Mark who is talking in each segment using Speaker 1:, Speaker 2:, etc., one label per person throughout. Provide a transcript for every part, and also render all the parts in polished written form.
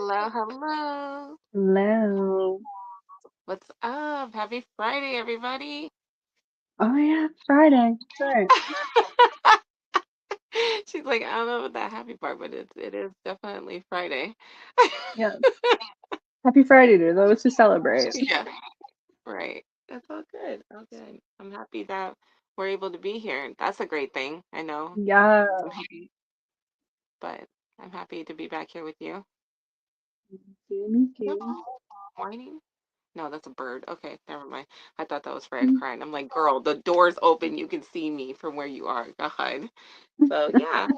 Speaker 1: Hello, hello.
Speaker 2: Hello.
Speaker 1: What's up? Happy Friday, everybody.
Speaker 2: Oh yeah, it's Friday. That's right.
Speaker 1: She's like, I don't know about that happy part, but it is definitely Friday.
Speaker 2: Yeah. Happy Friday to those who celebrate.
Speaker 1: Yeah, right. That's all good. All good. I'm happy that we're able to be here. That's a great thing. I know
Speaker 2: Yeah.
Speaker 1: some happy, but I'm happy to be back here with you.
Speaker 2: Me
Speaker 1: Yep.
Speaker 2: too.
Speaker 1: Morning. No, that's a bird. Okay, never mind. I thought that was Fred crying. I'm like, girl, the door's open. You can see me from where you are. God. So yeah,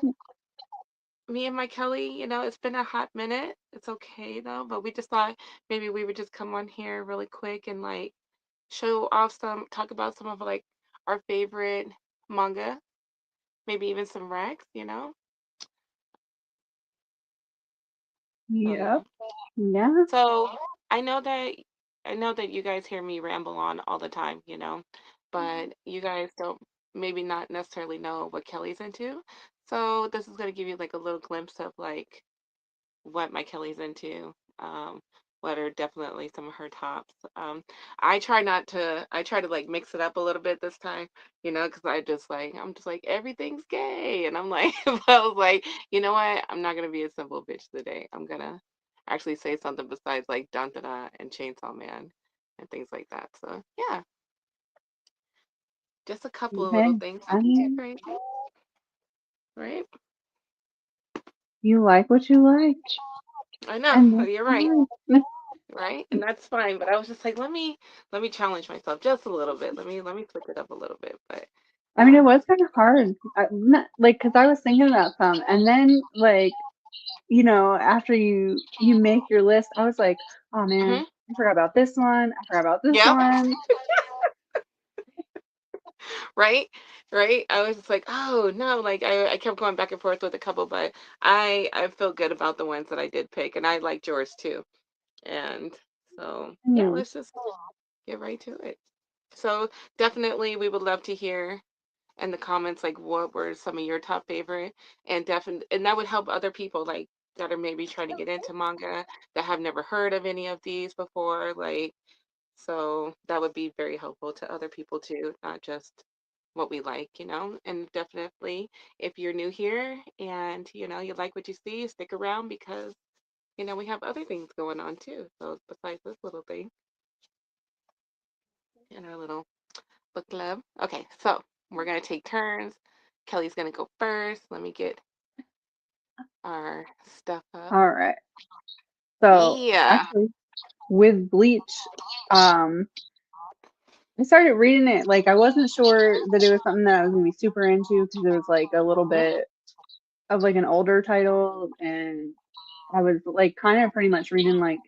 Speaker 1: me and my Kelly, it's been a hot minute. It's okay though, but we just thought maybe we would just come on here really quick and like show off talk about some of like our favorite manga, maybe even some RECs. So
Speaker 2: Yep.
Speaker 1: yeah.
Speaker 2: Yeah.
Speaker 1: So I know that I know that you guys hear me ramble on all the time, but you guys don't maybe not necessarily know what Kelly's into. So this is gonna give you like a little glimpse of like what my Kelly's into. What are definitely some of her tops. I try to like mix it up a little bit this time, because I'm just like, everything's gay. And I'm like, I was like, you know what? I'm not gonna be a simple bitch today. I'm gonna actually say something besides like Dun Dun Dun and Chainsaw Man and things like that. So yeah, just a couple of little
Speaker 2: Hey,
Speaker 1: things.
Speaker 2: I
Speaker 1: Nothing too
Speaker 2: mean,
Speaker 1: crazy, right?
Speaker 2: you like what you like,
Speaker 1: I know,
Speaker 2: and that's
Speaker 1: you're right.
Speaker 2: fine.
Speaker 1: Right? And that's fine. But I was just like, let me challenge myself just a little bit. Let me switch it up a little bit. But
Speaker 2: I mean,
Speaker 1: yeah.
Speaker 2: it was kind of hard. Cause I was thinking about some, and then after you make your list, I was like, oh man,
Speaker 1: Hmm.
Speaker 2: I forgot about this one. I forgot about this
Speaker 1: Yep.
Speaker 2: one.
Speaker 1: Right. Right. I was just like, oh no, like I kept going back and forth with a couple, but I feel good about the ones that I did pick, and I like yours too. And so yeah,
Speaker 2: Hmm.
Speaker 1: let's just get right to it. So definitely we would love to hear in the comments like what were some of your top favorite, and that would help other people like that are maybe trying to get into manga that have never heard of any of these before, like, so that would be very helpful to other people too, not just what we like. And definitely if you're new here and you like what you see, stick around because we have other things going on too, so besides this little thing in our little book club. Okay, so we're gonna take turns. Kelly's gonna go first. Let me get our stuff up.
Speaker 2: All right. So
Speaker 1: Yeah.
Speaker 2: actually, with Bleach, um, I started reading it. Like I wasn't sure that it was something that I was gonna be super into because it was like a little
Speaker 1: Mhm.
Speaker 2: bit of like an older title, and I was like kind of pretty much reading like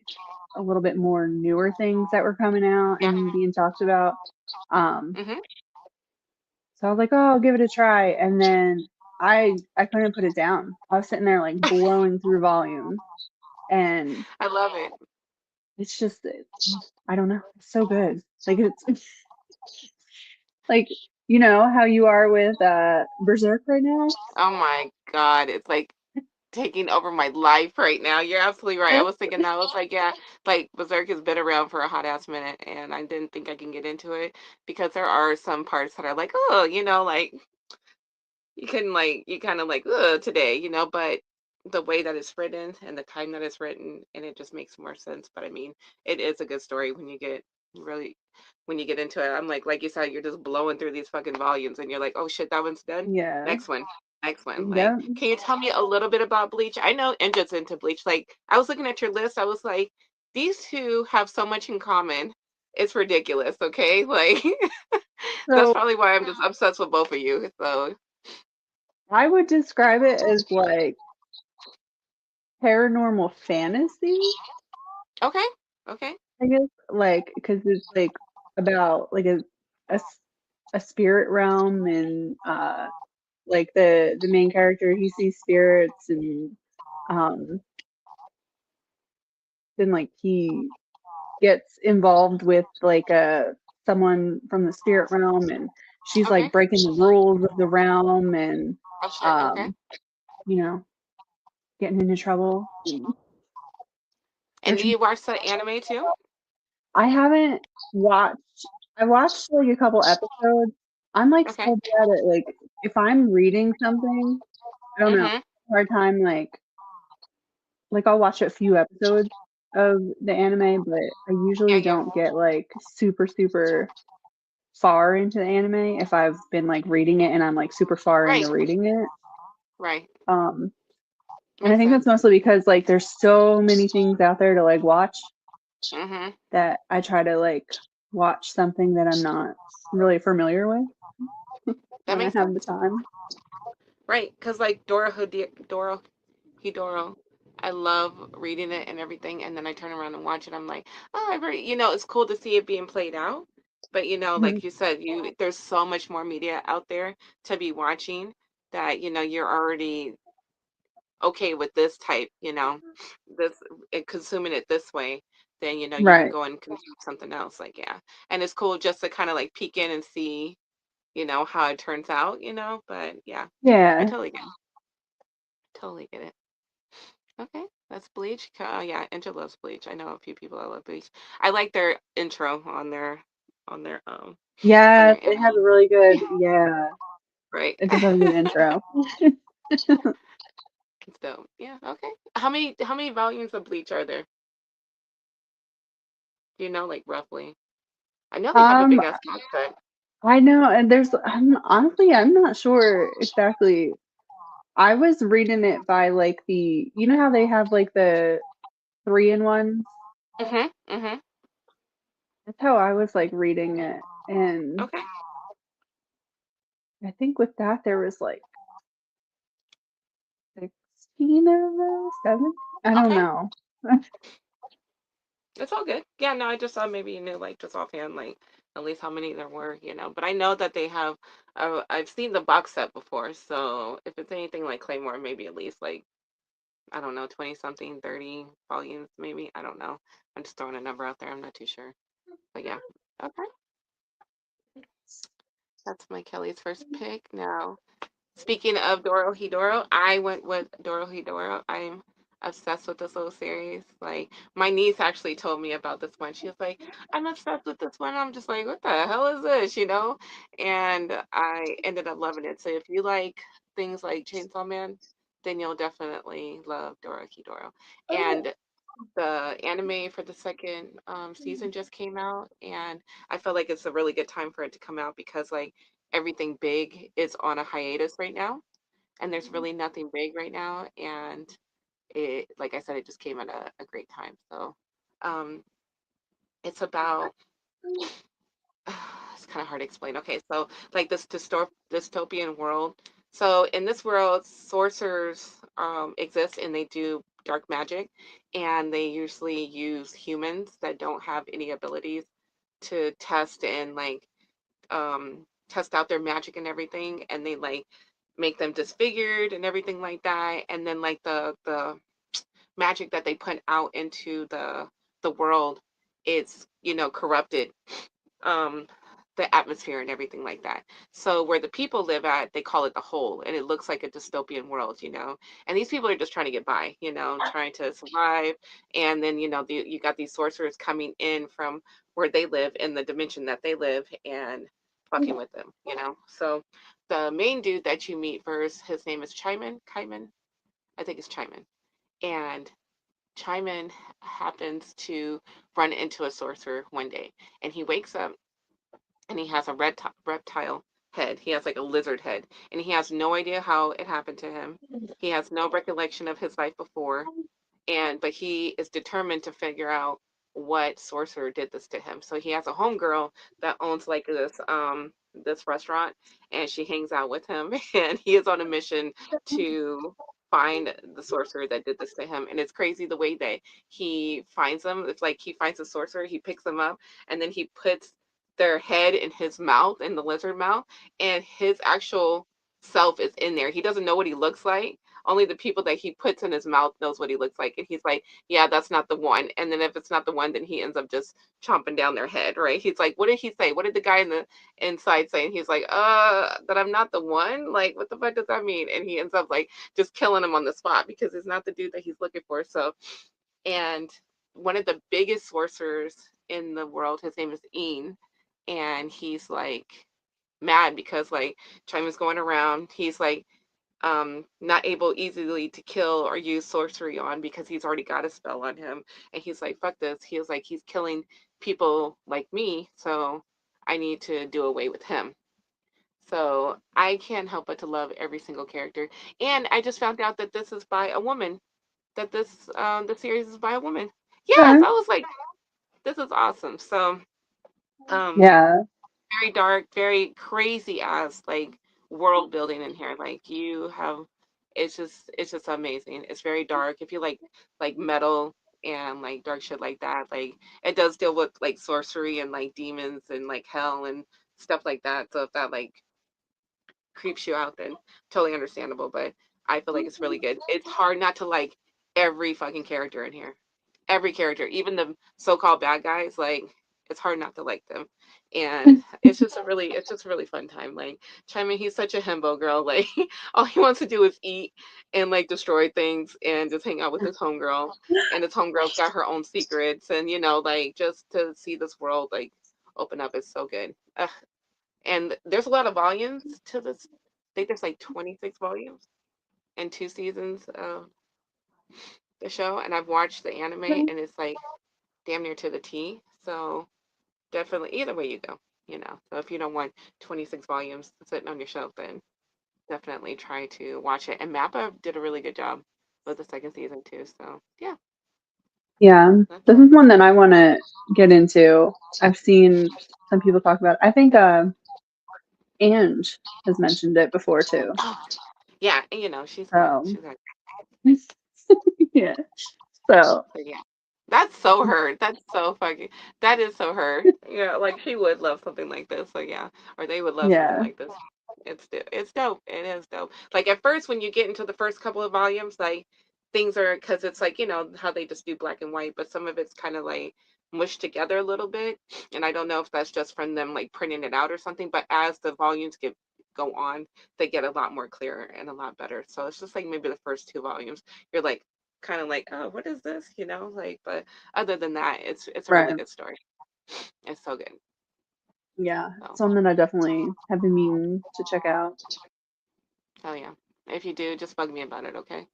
Speaker 2: a little bit more newer things that were coming out
Speaker 1: Yeah.
Speaker 2: and being talked about. Um,
Speaker 1: Hmm.
Speaker 2: so I was like, oh, I'll give it a try, and then I couldn't put it down. I was sitting there like blowing through volumes, and
Speaker 1: I love it.
Speaker 2: it's just I don't know, it's so good. Like it's like how you are with Berserk right now.
Speaker 1: Oh my God. It's like taking over my life right now. You're absolutely right. I was thinking that. I was like, yeah, like Berserk has been around for a hot ass minute and I didn't think I can get into it because there are some parts that are like, oh, like you kind of like, today, but the way that it's written and the time that it's written, and it just makes more sense. But I mean, it is a good story when you get really when you get into it. I'm like you said, you're just blowing through these fucking volumes, and you're like, oh shit, that one's done.
Speaker 2: Yeah.
Speaker 1: Next one, next one. Like,
Speaker 2: Yep.
Speaker 1: can you tell me a little bit about Bleach? I know Inja's into Bleach. Like, I was looking at your list, I was like, these two have so much in common. It's ridiculous. Okay, like that's
Speaker 2: So
Speaker 1: probably why I'm just obsessed with both of you. So
Speaker 2: I would describe it as like paranormal fantasy,
Speaker 1: okay, okay.
Speaker 2: I guess, like because it's like about like a s- a spirit realm, and like the main character, he sees spirits, and um then like he gets involved with like someone from the spirit realm, and she's
Speaker 1: Okay.
Speaker 2: like breaking the rules of the realm, and
Speaker 1: Oh shit. Okay.
Speaker 2: um you know getting into trouble.
Speaker 1: And do you watch the anime too?
Speaker 2: I haven't watched I watched, like, a couple episodes. I'm, like,
Speaker 1: Okay.
Speaker 2: so bad at, like, if I'm reading something, I don't know,
Speaker 1: Mhm.
Speaker 2: hard time, I'll watch a few episodes of the anime, but I
Speaker 1: Yeah,
Speaker 2: usually
Speaker 1: yeah.
Speaker 2: don't get, like, super, super far into the anime if I've been, like, reading it and I'm, like, super far
Speaker 1: Right.
Speaker 2: into reading it.
Speaker 1: Right.
Speaker 2: Um, and I
Speaker 1: Makes
Speaker 2: think that's
Speaker 1: sense.
Speaker 2: mostly because, like, there's so many things out there to, like, watch
Speaker 1: Mhm.
Speaker 2: that I try to, like, watch something that I'm not really familiar with
Speaker 1: That
Speaker 2: when I
Speaker 1: makes
Speaker 2: have the
Speaker 1: sense.
Speaker 2: time.
Speaker 1: Right, because like Dora Hidoro, I love reading it and everything, and then I turn around and watch it. I'm like, oh, I've already, it's cool to see it being played out, but
Speaker 2: Mhm.
Speaker 1: like you said, there's so much more media out there to be watching that you're already okay with this type, this consuming it this way. Then you can
Speaker 2: Right.
Speaker 1: go and consume something else. Like yeah, and it's cool just to kind of like peek in and see how it turns out. But yeah, I
Speaker 2: Yeah.
Speaker 1: totally get it. Totally get it. Okay, that's Bleach. Yeah, Angel loves Bleach. I know a few people that love Bleach. I like their intro on their on
Speaker 2: Yes,
Speaker 1: their
Speaker 2: it has a
Speaker 1: anime.
Speaker 2: really good
Speaker 1: Yeah,
Speaker 2: yeah,
Speaker 1: right.
Speaker 2: it does have a good intro.
Speaker 1: It's dope. Yeah. Okay. How many volumes of Bleach are there? Do you know, like roughly? I know they have a
Speaker 2: Um,
Speaker 1: big ass box set.
Speaker 2: I know, and I'm not sure exactly. I was reading it by, like, you know how they have, like, the 3-in-1s?
Speaker 1: Mhm. Mhm.
Speaker 2: That's how I was, like, reading it, and
Speaker 1: Okay.
Speaker 2: I think with that there was, like, 16 of those, 17? I don't
Speaker 1: Okay.
Speaker 2: know.
Speaker 1: It's all good. Yeah. No, I just thought maybe you knew, like, just offhand, like at least how many there were. But I know that they have. I've seen the box set before, so if it's anything like Claymore, maybe at least like I don't know, 20 something, 30 volumes, maybe. I don't know. I'm just throwing a number out there. I'm not too sure. But yeah. Okay. That's my Kelly's first pick. Now, speaking of Doro Hidoro, I went with Doro Hidoro. I'm obsessed with this little series. Like, my niece actually told me about this one. She was like, I'm obsessed with this one. I'm just like, what the hell is this? And I ended up loving it. So if you like things like Chainsaw Man, then you'll definitely love Doro Hidoro. And the anime for the second season just came out, and I feel like it's a really good time for it to come out because like everything big is on a hiatus right now, and there's really nothing big right now, and it, like I said, it just came at a great time. So um, it's about it's kind of hard to explain. Okay, so like this dystopian world. So in this world, sorcerers exist and they do dark magic, and they usually use humans that don't have any abilities to test and like test out their magic and everything, and they like make them disfigured and everything like that, and then like the magic that they put out into the world, it's corrupted um the atmosphere and everything like that. So where the people live at, they call it the hole, and it looks like a dystopian world. And these people are just trying to get by, trying to survive. And then you got these sorcerers coming in from where they live in the dimension that they live and fucking with them. So the main dude that you meet first, his name is Kaiman. I think it's Chaiman. And Chaiman happens to run into a sorcerer one day, and he wakes up and he has a reptile head. He has like a lizard head, and he has no idea how it happened to him. He has no recollection of his life before, but he is determined to figure out what sorcerer did this to him. So he has a homegirl that owns like this restaurant, and she hangs out with him, and he is on a mission to find the sorcerer that did this to him. And it's crazy the way that he finds them. It's like he finds a sorcerer, he picks them up, and then he puts their head in his mouth, in the lizard mouth, and his actual self is in there. He doesn't know what he looks like. Only the people that he puts in his mouth knows what he looks like. And he's like, yeah, that's not the one. And then if it's not the one, then he ends up just chomping down their head, right? He's like, what did he say? What did the guy in the inside say? And he's like, that I'm not the one? Like, what the fuck does that mean? And he ends up like just killing him on the spot because it's not the dude that he's looking for. So, and one of the biggest sorcerers in the world. His name is Ian, and he's like mad because like Chima's going around. He's like not able easily to kill or use sorcery on because he's already got a spell on him, and he's like, fuck this. He was like, he's killing people like me, so I need to do away with him. So I can't help but to love every single character. And I just found out that this is by a woman, that this the series is by a woman. Yes,
Speaker 2: Okay.
Speaker 1: I was like, this is awesome. So um
Speaker 2: Yeah.
Speaker 1: very dark, very crazy ass like world building in here. Like you have, it's just amazing. It's very dark. If you like metal and like dark shit like that, like it does deal with like sorcery and like demons and like hell and stuff like that. So if that like creeps you out, then totally understandable. But I feel like it's really good. It's hard not to like every fucking character in here. Every character, even the so-called bad guys, like it's hard not to like them. And it's just a really fun time. Like Chime, he's such a himbo girl. Like all he wants to do is eat and like destroy things and just hang out with his homegirl. And his homegirl's got her own secrets, and like just to see this world like open up is so good. And there's a lot of volumes to this. I think there's like 26 volumes and 2 seasons of the show. And I've watched the anime, and it's like damn near to the T. So definitely, either way you go. So if you don't want 26 volumes sitting on your shelf, then definitely try to watch it. And Mappa did a really good job with the second season too. So yeah,
Speaker 2: Yeah.
Speaker 1: that's
Speaker 2: This
Speaker 1: all.
Speaker 2: is one that I want to get into. I've seen some people talk about it. I think Ange has mentioned it before too.
Speaker 1: Oh, yeah, and she's hot.
Speaker 2: So
Speaker 1: She's hot.
Speaker 2: yeah. So
Speaker 1: So yeah. That's so her. That's so fucking. That is so her. Yeah, like she would love something like this. So yeah, or they would love something
Speaker 2: yeah.
Speaker 1: like this. It's dope. It is dope. Like at first, when you get into the first couple of volumes, like things are because it's like how they just do black and white, but some of it's kind of like mushed together a little bit. And I don't know if that's just from them like printing it out or something. But as the volumes go on, they get a lot more clearer and a lot better. So it's just like maybe the first 2 volumes, you're like kind of like, oh, what is this? Like, but other than that, it's a really
Speaker 2: Right.
Speaker 1: good story. It's so good.
Speaker 2: Yeah.
Speaker 1: So,
Speaker 2: Something I definitely have been meaning to check out.
Speaker 1: hell yeah. If you do, just bug me about it, okay?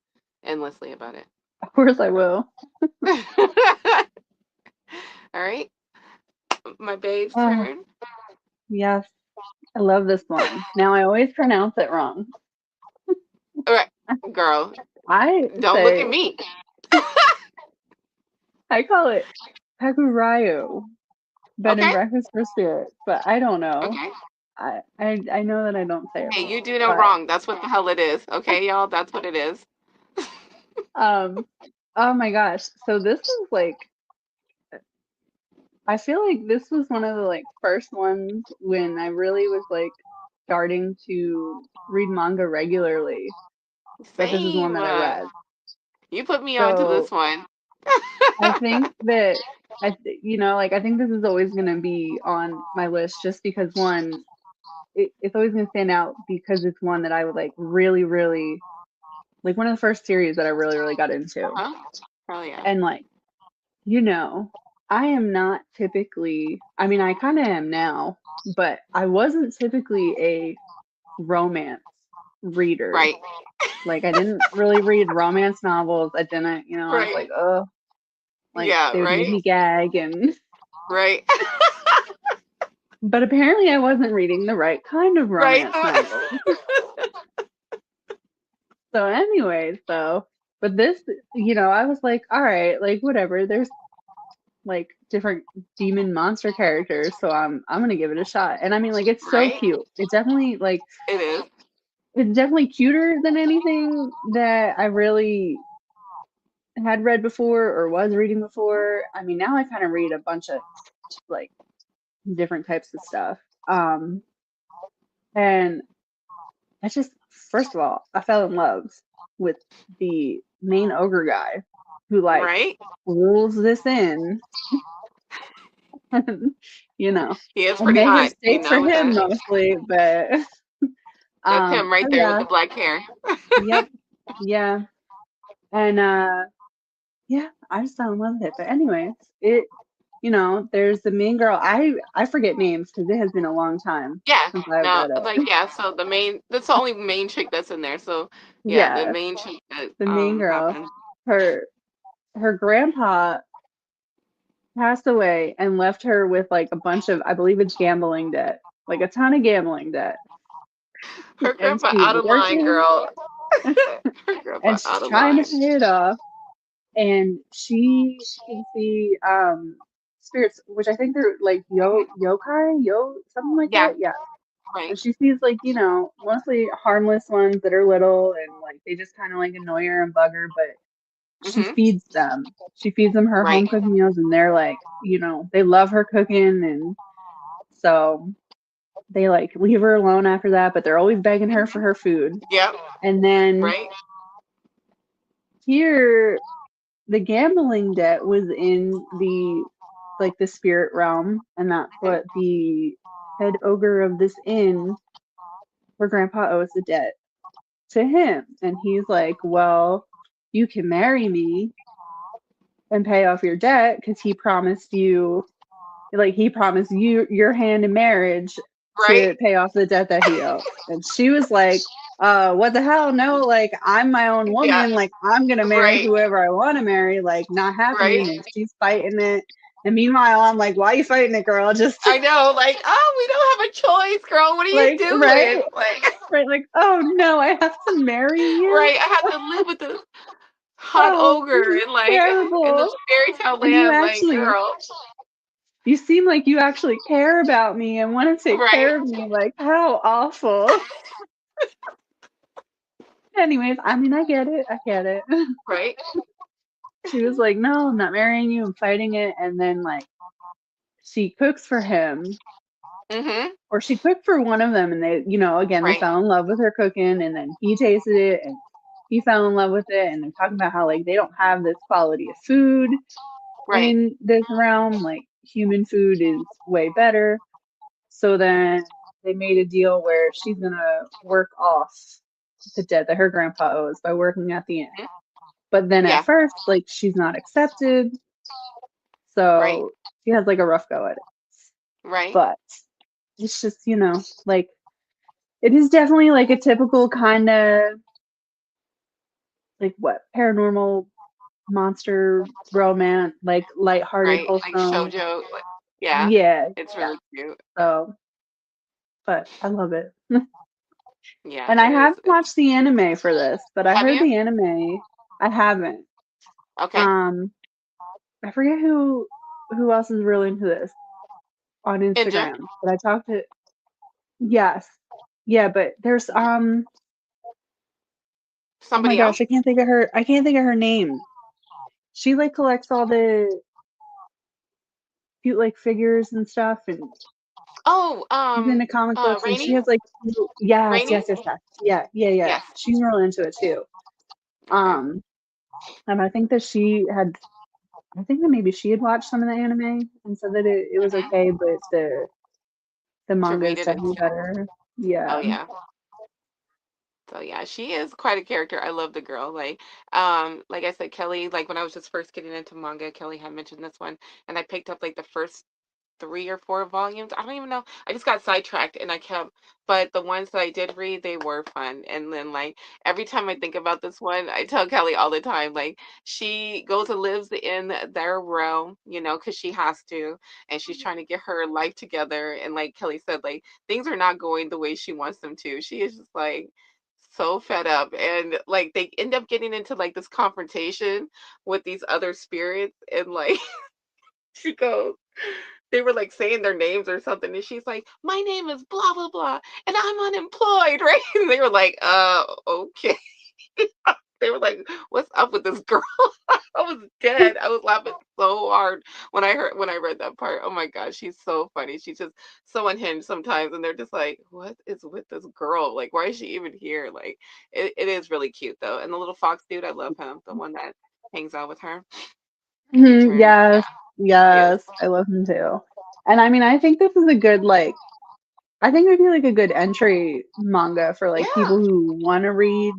Speaker 1: Endlessly about it.
Speaker 2: Of course I will.
Speaker 1: All right, my babe's
Speaker 2: Oh,
Speaker 1: turn.
Speaker 2: yes. I love this one. Now I always pronounce it wrong.
Speaker 1: All right, girl,
Speaker 2: I
Speaker 1: don't look at
Speaker 2: say
Speaker 1: me.
Speaker 2: I call it Pegurayo, bed and
Speaker 1: Okay,
Speaker 2: breakfast for spirits, but I don't know.
Speaker 1: okay.
Speaker 2: I know that I don't say it
Speaker 1: Hey,
Speaker 2: right.
Speaker 1: you do no
Speaker 2: But
Speaker 1: wrong. That's what the hell it is. Okay, y'all. That's what it is.
Speaker 2: um oh my gosh. So this is like I feel like this was one of the like first ones when I really was like starting to read manga regularly that this is one
Speaker 1: Same.
Speaker 2: that I read.
Speaker 1: You put me on to this
Speaker 2: So
Speaker 1: one.
Speaker 2: I think that like I think this is always gonna be on my list just because one, it's always gonna stand out because it's one that I would like really, really like one of the first series that I really, really got into.
Speaker 1: Huh? Hell yeah.
Speaker 2: And like, you know, I am not typically, I mean, I kind of am now, but I wasn't typically a romance reader.
Speaker 1: Right.
Speaker 2: Like, I didn't really read romance novels. I didn't, I was
Speaker 1: Right.
Speaker 2: like, oh, like
Speaker 1: Yeah.
Speaker 2: they would make
Speaker 1: Right.
Speaker 2: me gag. And,
Speaker 1: Right.
Speaker 2: but apparently I wasn't reading the right kind of
Speaker 1: Right.
Speaker 2: romance novels. So, anyways, though, but this, I was like, all right, like, whatever. There's like different demon monster characters, so I'm gonna give it a shot. And I mean, like, it's so
Speaker 1: Right.
Speaker 2: cute. It's definitely like
Speaker 1: It is.
Speaker 2: it's definitely cuter than anything that I really had read before or was reading before. I mean, now I kind of read a bunch of like different types of stuff. And I just, first of all, I fell in love with the main ogre guy who like
Speaker 1: Right.
Speaker 2: rules this in. you know,
Speaker 1: He is
Speaker 2: I
Speaker 1: pretty
Speaker 2: make it
Speaker 1: hot.
Speaker 2: stakes for
Speaker 1: With
Speaker 2: him
Speaker 1: that.
Speaker 2: mostly, but
Speaker 1: That's him right
Speaker 2: oh
Speaker 1: there with
Speaker 2: yeah,
Speaker 1: the black hair.
Speaker 2: yep, yeah. And yeah, I just fell in love with it. But anyways, there's the main girl. I forget names because it has been a long time
Speaker 1: Yeah.
Speaker 2: since I've
Speaker 1: No,
Speaker 2: read
Speaker 1: like
Speaker 2: it.
Speaker 1: yeah, so that's the only main chick that's in there. So yeah, the
Speaker 2: Yeah,
Speaker 1: main chick that
Speaker 2: the main girl.
Speaker 1: happened.
Speaker 2: Her her grandpa passed away and left her with like a bunch of, I believe it's gambling debt, like a ton of gambling debt.
Speaker 1: Her
Speaker 2: And
Speaker 1: grandpa
Speaker 2: she's
Speaker 1: out of line,
Speaker 2: working
Speaker 1: girl. Her grandpa
Speaker 2: and she's
Speaker 1: out of
Speaker 2: trying to
Speaker 1: line.
Speaker 2: pay it off. And she can see spirits, which I think they're like yokai, something like
Speaker 1: Yeah,
Speaker 2: that. Yeah.
Speaker 1: right.
Speaker 2: And she sees like, mostly harmless ones that are little and like they just kind of like annoy her and bug her, but she
Speaker 1: Mhm.
Speaker 2: feeds them. She feeds them her
Speaker 1: Right.
Speaker 2: home cooked meals and they're like, they love her cooking, and so they like leave her alone after that, but they're always begging her for
Speaker 1: Mhm.
Speaker 2: her food.
Speaker 1: Yep.
Speaker 2: And then
Speaker 1: Right.
Speaker 2: here the gambling debt was in the spirit realm, and that's
Speaker 1: Mhm.
Speaker 2: what the head ogre of this inn, where grandpa owes the debt to him. And he's like, well, you can marry me and pay off your debt because he promised you your hand in marriage
Speaker 1: Right.
Speaker 2: to pay off the debt that he owed. And she was like, what the hell? No, like I'm my own
Speaker 1: Yeah.
Speaker 2: woman, like I'm gonna marry
Speaker 1: Right.
Speaker 2: whoever I want to marry, like not
Speaker 1: Right.
Speaker 2: happening. And she's fighting it. And meanwhile, I'm like, why are you fighting it, girl? Just
Speaker 1: I know, like, oh, we don't have a choice, girl. What are you
Speaker 2: like, right,
Speaker 1: doing? Like,
Speaker 2: right, like, oh no, I have to marry you.
Speaker 1: right? I have to live with this hot
Speaker 2: Oh, this
Speaker 1: ogre
Speaker 2: is
Speaker 1: and like in this
Speaker 2: terrible.
Speaker 1: fairy tale
Speaker 2: And
Speaker 1: land, like, girl.
Speaker 2: you seem like you actually care about me and want to take
Speaker 1: Right.
Speaker 2: care of me. Like, how awful. Anyways, I mean, I get it. I get it.
Speaker 1: Right.
Speaker 2: She was like, no, I'm not marrying you. I'm fighting it. And then, like, she cooks for him,
Speaker 1: Mhm.
Speaker 2: or she cooked for one of them. And they, again, they
Speaker 1: Right.
Speaker 2: fell in love with her cooking. And then he tasted it and he fell in love with it. And they're talking about how, like, they don't have this quality of food
Speaker 1: Right.
Speaker 2: in this realm. Like, human food is way better. So then they made a deal where she's going to work off the debt that her grandpa owes by working at the inn.
Speaker 1: Mhm.
Speaker 2: But then at
Speaker 1: Yeah.
Speaker 2: first, like, she's not accepted.
Speaker 1: Right.
Speaker 2: So she has like a rough go at it.
Speaker 1: Right.
Speaker 2: But it's just, like, it is definitely like a typical kind of like what paranormal monster romance, like lighthearted,
Speaker 1: Right. Like
Speaker 2: wholesome.
Speaker 1: shoujo. Like, yeah.
Speaker 2: Yeah.
Speaker 1: It's really cute.
Speaker 2: So, but I love it.
Speaker 1: Yeah,
Speaker 2: And I
Speaker 1: it is.
Speaker 2: haven't watched the anime for this, but I
Speaker 1: Have
Speaker 2: heard
Speaker 1: you?
Speaker 2: the anime. I haven't.
Speaker 1: Okay.
Speaker 2: Um, I forget who else is really into this on
Speaker 1: Inja.
Speaker 2: Instagram, but I talked to. Yes. Yeah, but there's oh my
Speaker 1: Somebody
Speaker 2: gosh,
Speaker 1: else?
Speaker 2: I can't think of her name. She like collects all the cute like figures and stuff, and
Speaker 1: Oh,
Speaker 2: she's into comic books, and she
Speaker 1: Rainy?
Speaker 2: has like yes,
Speaker 1: Rainy?
Speaker 2: yes, yes, yes. Yeah, yeah, yeah.
Speaker 1: Yes.
Speaker 2: She's real into it too.
Speaker 1: Okay.
Speaker 2: Um, and I think that maybe she had watched some of the anime and said that it was
Speaker 1: Mhm.
Speaker 2: okay, but the
Speaker 1: To
Speaker 2: manga
Speaker 1: read
Speaker 2: is
Speaker 1: it
Speaker 2: definitely
Speaker 1: instead.
Speaker 2: better.
Speaker 1: Oh
Speaker 2: Yeah.
Speaker 1: yeah. So yeah, she is quite a character. I love the girl. Like I said, Kelly, like when I was just first getting into manga, Kelly had mentioned this one, and I picked up like the first 3 or 4 volumes. I don't even know. I just got sidetracked and I kept, but the ones that I did read, they were fun. And then like every time I think about this one, I tell Kelly all the time, like she goes and lives in their realm, because she has to, and she's trying to get her life together. And like Kelly said, like things are not going the way she wants them to. She is just like so fed up, and like they end up getting into like this confrontation with these other spirits, and like she goes, they were like saying their names or something, and she's like, "My name is blah blah blah, and I'm unemployed," right? And they were like, okay." They were like, "What's up with this girl?" I was dead. I was laughing so hard when I read that part. Oh my god, she's so funny. She's just so unhinged sometimes, and they're just like, "What is with this girl? Like, why is she even here?" Like, it is really cute though. And the little fox dude, I love him. The one that hangs out with her in
Speaker 2: Mhm,
Speaker 1: turn.
Speaker 2: yes,
Speaker 1: He is.
Speaker 2: yes, I love him too. And I mean, I think this is a good like. I think it would be like a good entry manga for like
Speaker 1: Yeah.
Speaker 2: people who want to read,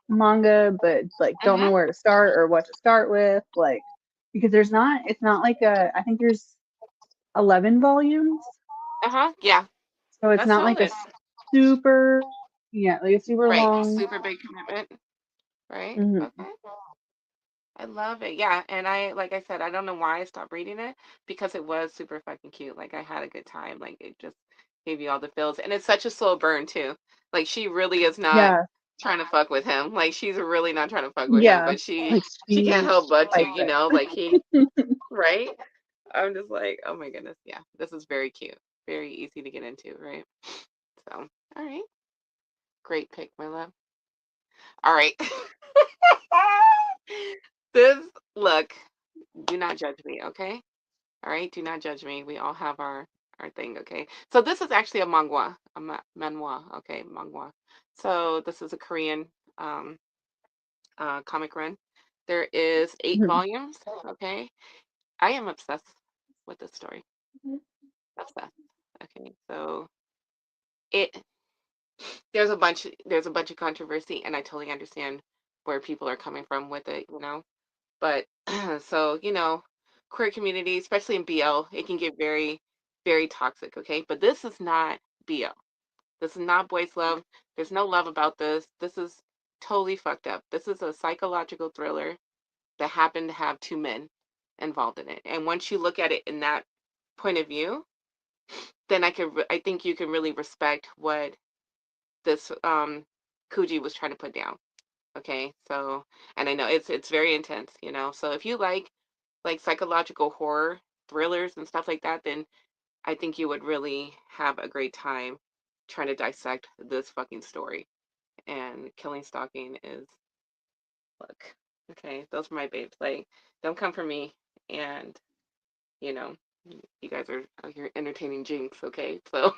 Speaker 2: manga, but like don't know
Speaker 1: Mm-hmm.
Speaker 2: where to start or what to start with, like because it's not like a I think there's 11 volumes,
Speaker 1: Uh-huh. Yeah.
Speaker 2: so it's
Speaker 1: That's
Speaker 2: not like a
Speaker 1: solid.
Speaker 2: super yeah like a super
Speaker 1: Right.
Speaker 2: long.
Speaker 1: Super big commitment. Right.
Speaker 2: Hmm.
Speaker 1: Okay. I love it. Yeah. And I, like I said, I don't know why I stopped reading it because it was super fucking cute. Like I had a good time. Like it just gave you all the feels. And it's such a slow burn too. Like she really is not
Speaker 2: Yeah,
Speaker 1: trying to fuck with him. Like she's really not trying to fuck with him,
Speaker 2: yeah,
Speaker 1: but
Speaker 2: like
Speaker 1: she can't
Speaker 2: she
Speaker 1: help but to,
Speaker 2: fights
Speaker 1: you
Speaker 2: it.
Speaker 1: know, like he, right? I'm just like, oh my goodness. Yeah. This is very cute. Very easy to get into, right? So, all right. Great pick, my love. All right. This, look, do not judge me, okay? All right, do not judge me. We all have our thing, okay? So this is actually a manga, manhwa, okay, manga. So this is a Korean um, comic run. There is 8 volumes, okay? I am obsessed with this story. Obsessed. Okay, so it there's a bunch of controversy, and I totally understand where people are coming from with it, you know. But so, you know, queer community, especially in BL, it can get very, very toxic, okay? But this is not BL. This is not boys' love. There's no love about this. This is totally fucked up. This is a psychological thriller that happened to have 2 men involved in it. And once you look at it in that point of view, then I think you can really respect what this Kuji was trying to put down. Okay, so and I know it's very intense, you know. So if you like psychological horror thrillers and stuff like that, then I think you would really have a great time trying to dissect this fucking story. And Killing Stalking is look, okay, those are my babes. Like, don't come for me. And you know, you guys are out here entertaining Jinx, okay? So,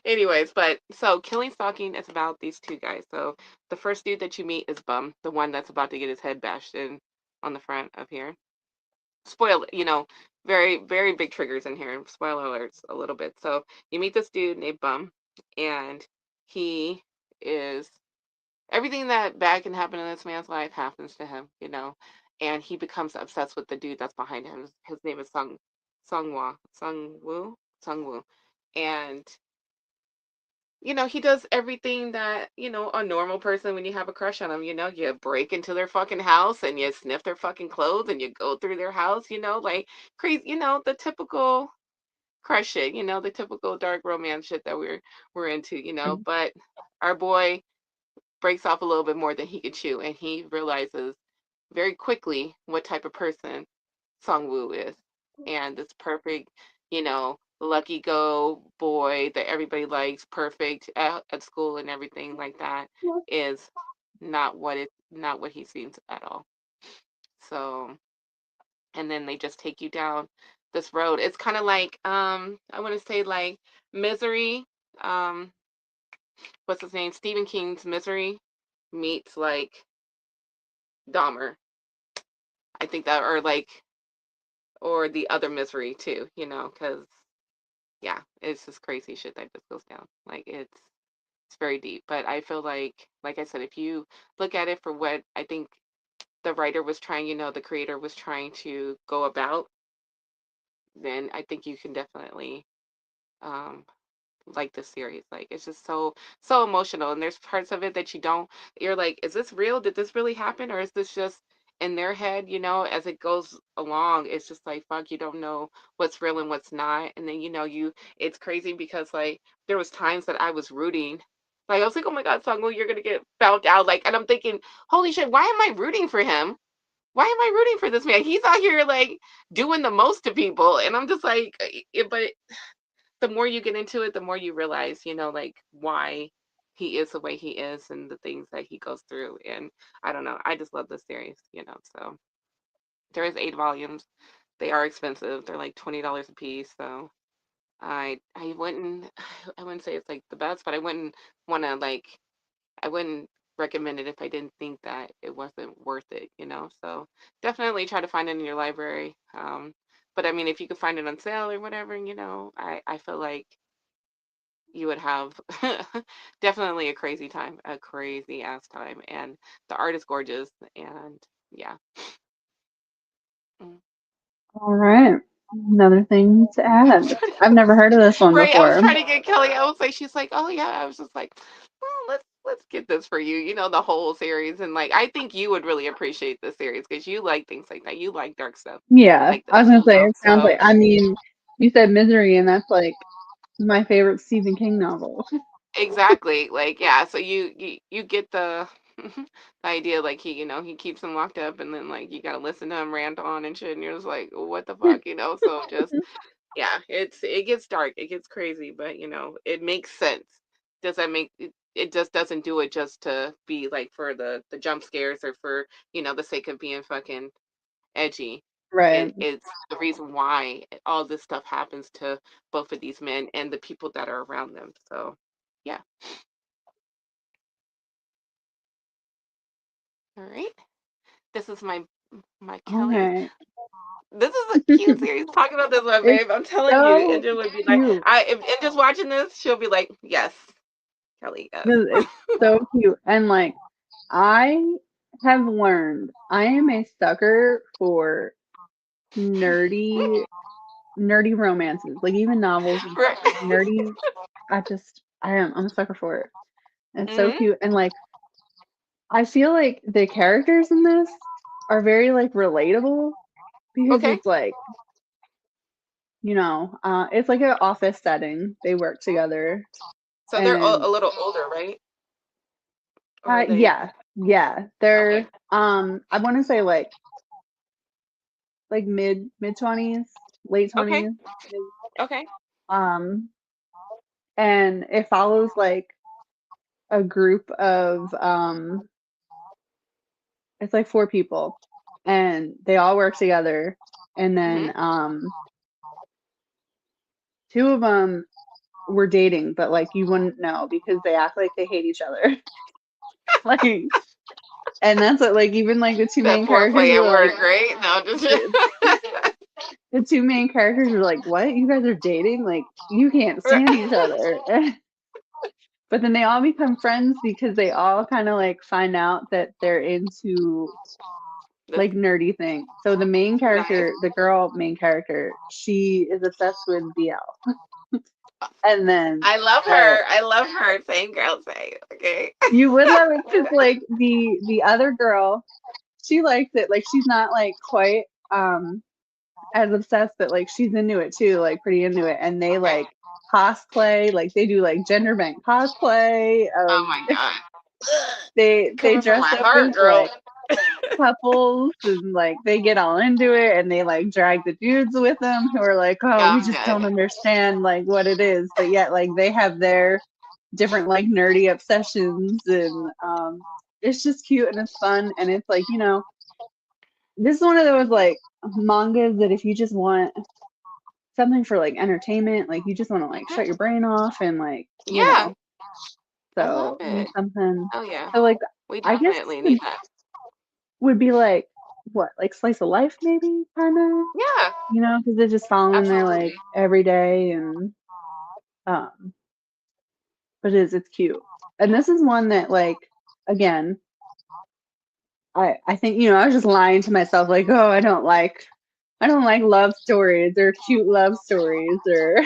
Speaker 1: anyways, but so Killing Stalking is about these 2 guys. So the first dude that you meet is Bum, the one that's about to get his head bashed in on the front of here. Spoil, you know, very, very big triggers in here. Spoiler alerts a little bit. So you meet this dude named Bum, and he is everything that bad can happen in this man's life happens to him, you know, and he becomes obsessed with the dude that's behind him. His name is Sungwoo, and you know he does everything that you know a normal person when you have a crush on them. You know, you break into their fucking house and you sniff their fucking clothes and you go through their house. You know, like crazy. You know, the typical crush shit. You know, the typical dark romance shit that we're into. You know, but our boy breaks off a little bit more than he could chew, and he realizes very quickly what type of person Songwoo is. And this perfect, you know, lucky go boy that everybody likes, perfect at school and everything like that, is not what he seems at all. So, and then they just take you down this road. It's kind of like I want to say like Misery, um what's his name? Stephen King's Misery meets like Dahmer. I think that, or like, or the other Misery too, you know, because yeah, it's just crazy shit that just goes down. Like it's very deep. But I feel like I said, if you look at it for what I think the writer was trying, you know, the creator was trying to go about, then I think you can definitely um like this series. Like it's just so emotional, and there's parts of it that you're like, is this real? Did this really happen, or is this just in their head? You know, as it goes along, it's just like fuck, you don't know what's real and what's not. And then you know it's crazy because like there was times that I was rooting. Like I was like, oh my god, Sungwoo, you're gonna get found out. Like, and I'm thinking, holy shit, why am I rooting for him? Why am I rooting for this man? He's out here like doing the most to people, and I'm just like, but the more you get into it, the more you realize, you know, like why he is the way he is and the things that he goes through. And I don't know, I just love this series, you know. So there is 8 volumes. They are expensive. They're like $20 a piece. So I wouldn't I wouldn't say it's like the best, but I wouldn't want to like I wouldn't recommend it if I didn't think that it wasn't worth it, you know. So definitely try to find it in your library. But I mean, if you could find it on sale or whatever, you know, I feel like you would have definitely a crazy time, a crazy ass time, and the art is gorgeous, and yeah. Mm.
Speaker 2: All right. Another thing to add. I've never heard of this one
Speaker 1: Right, I was
Speaker 2: before.
Speaker 1: trying to get Kelly. I was like, she's like, oh yeah. I was just like, well, let's get this for you. You know, the whole series, and like, I think you would really appreciate this series because you like things like that. You like dark stuff
Speaker 2: Yeah,
Speaker 1: like
Speaker 2: I
Speaker 1: this,
Speaker 2: was gonna
Speaker 1: you
Speaker 2: say
Speaker 1: know.
Speaker 2: it sounds
Speaker 1: So
Speaker 2: like. I mean, you said Misery, and that's like my favorite Stephen King novel.
Speaker 1: exactly, like yeah. So you get the the idea, like he, he keeps him locked up, and then like you gotta listen to him rant on and shit, and you're just like, what the fuck, you know? So just yeah, it gets dark, it gets crazy, but it makes sense. Does that make it? It just doesn't do it just to be like for the jump scares or for the sake of being fucking edgy.
Speaker 2: Right.
Speaker 1: It's the reason why all this stuff happens to both of these men and the people that are around them. So yeah. All right. This is my Kelly.
Speaker 2: Okay.
Speaker 1: This is a cute series. Talking about this one,
Speaker 2: It's
Speaker 1: babe. I'm telling you,
Speaker 2: so
Speaker 1: Angel would be like,
Speaker 2: cute.
Speaker 1: if Angel's watching this, she'll be like, yes, Kelly, yes.
Speaker 2: It's so cute. And like I have learned I am a sucker for nerdy romances. Like even novels and
Speaker 1: Right.
Speaker 2: stuff. Like nerdy I'm a sucker for it. And it's so
Speaker 1: Hmm.
Speaker 2: cute. And like I feel like the characters in this are very like relatable because
Speaker 1: Okay.
Speaker 2: it's like, it's like an office setting. They work together
Speaker 1: So they're
Speaker 2: and
Speaker 1: a little older, right? Or are they?
Speaker 2: yeah, yeah.
Speaker 1: Okay.
Speaker 2: They're I want to say like mid 20s, late
Speaker 1: Okay.
Speaker 2: 20s.
Speaker 1: Okay.
Speaker 2: Um and it follows like a group of it's like four people and they all work together and
Speaker 1: Hmm.
Speaker 2: then two of them were dating but like you wouldn't know because they act like they hate each other. Like and that's what like even like the two
Speaker 1: That
Speaker 2: main characters
Speaker 1: foreplay at
Speaker 2: are like
Speaker 1: work, right? No, just.
Speaker 2: the, the two main characters are like, what? You guys are dating? Like you can't stand each other. But then they all become friends because they all kind of like find out that they're into
Speaker 1: This
Speaker 2: like nerdy things. So the main
Speaker 1: nice.
Speaker 2: character, the girl main character, she is obsessed with BL. And then
Speaker 1: I love
Speaker 2: uh
Speaker 1: her. I love her. Same girl, say okay.
Speaker 2: you would love it because like the other girl, she likes it. Like she's not like quite as obsessed, but like she's into it too, like pretty into it. And they
Speaker 1: Okay.
Speaker 2: like cosplay, like they do like gender bent cosplay
Speaker 1: Oh
Speaker 2: of
Speaker 1: my god.
Speaker 2: they
Speaker 1: Coming from
Speaker 2: dress
Speaker 1: my
Speaker 2: up
Speaker 1: heart,
Speaker 2: as
Speaker 1: girl.
Speaker 2: like couples and like they get all into it and they like drag the dudes with them who are like, oh, we
Speaker 1: I'm
Speaker 2: just
Speaker 1: dead.
Speaker 2: don't understand like what it is, but yet like they have their different like nerdy obsessions and it's just cute and it's fun and it's like this is one of those like mangas that if you just want something for like entertainment, like you just want to like shut
Speaker 1: Mhm.
Speaker 2: your brain off and like
Speaker 1: Yeah, I love
Speaker 2: so need
Speaker 1: it.
Speaker 2: something.
Speaker 1: Oh yeah,
Speaker 2: So like
Speaker 1: we
Speaker 2: I guess
Speaker 1: definitely need
Speaker 2: would
Speaker 1: that.
Speaker 2: would be like what like slice of life maybe kind of
Speaker 1: Yeah,
Speaker 2: because they're just following their like
Speaker 1: absolutely.
Speaker 2: every day and um but it's cute and this is one that like again I think I was just lying to myself like oh I don't like love stories or cute love stories or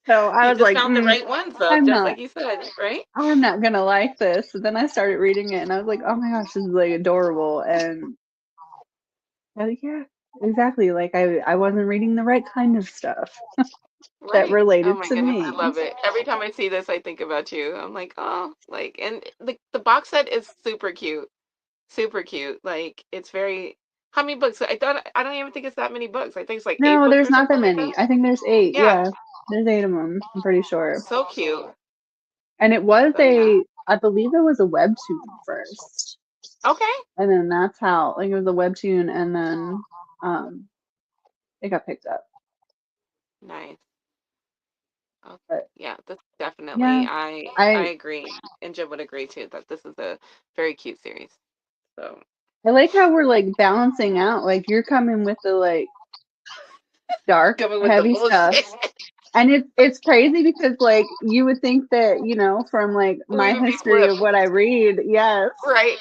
Speaker 2: so I
Speaker 1: You
Speaker 2: was
Speaker 1: just
Speaker 2: like
Speaker 1: found the right ones, though,
Speaker 2: I'm
Speaker 1: just
Speaker 2: not
Speaker 1: like you said, right?
Speaker 2: I'm not gonna like this. But then I started reading it and I was like, oh my gosh, this is like adorable. And I was like, yeah, exactly. Like I wasn't reading the right kind of stuff that
Speaker 1: Right. Oh
Speaker 2: related
Speaker 1: my
Speaker 2: to
Speaker 1: goodness, I
Speaker 2: me.
Speaker 1: love it. Every time I see this, I think about you. I'm like, oh, like, and the box set is super cute, super cute. Like, it's very. How many books? I don't even think it's that many books. I think it's like 8
Speaker 2: No,
Speaker 1: books
Speaker 2: there's
Speaker 1: or
Speaker 2: not that
Speaker 1: something like that.
Speaker 2: many. I think there's eight.
Speaker 1: Yeah,
Speaker 2: Yeah, there's eight of them. I'm pretty sure.
Speaker 1: so cute.
Speaker 2: And it was
Speaker 1: So yeah.
Speaker 2: I believe it was a webtoon first.
Speaker 1: Okay.
Speaker 2: And then that's how, like, it was a webtoon and then um it got picked up.
Speaker 1: Nice. Oh,
Speaker 2: But
Speaker 1: yeah, this definitely.
Speaker 2: yeah,
Speaker 1: I
Speaker 2: I
Speaker 1: agree, and Jim would agree too that this is a very cute series. So
Speaker 2: I like how we're like balancing out. Like you're coming with the like dark,
Speaker 1: coming with the
Speaker 2: heavy stuff,
Speaker 1: bullshit.
Speaker 2: And it's crazy because like you would think that, from like
Speaker 1: We
Speaker 2: my
Speaker 1: would be
Speaker 2: history of
Speaker 1: flipped,
Speaker 2: what I read, yes.
Speaker 1: right?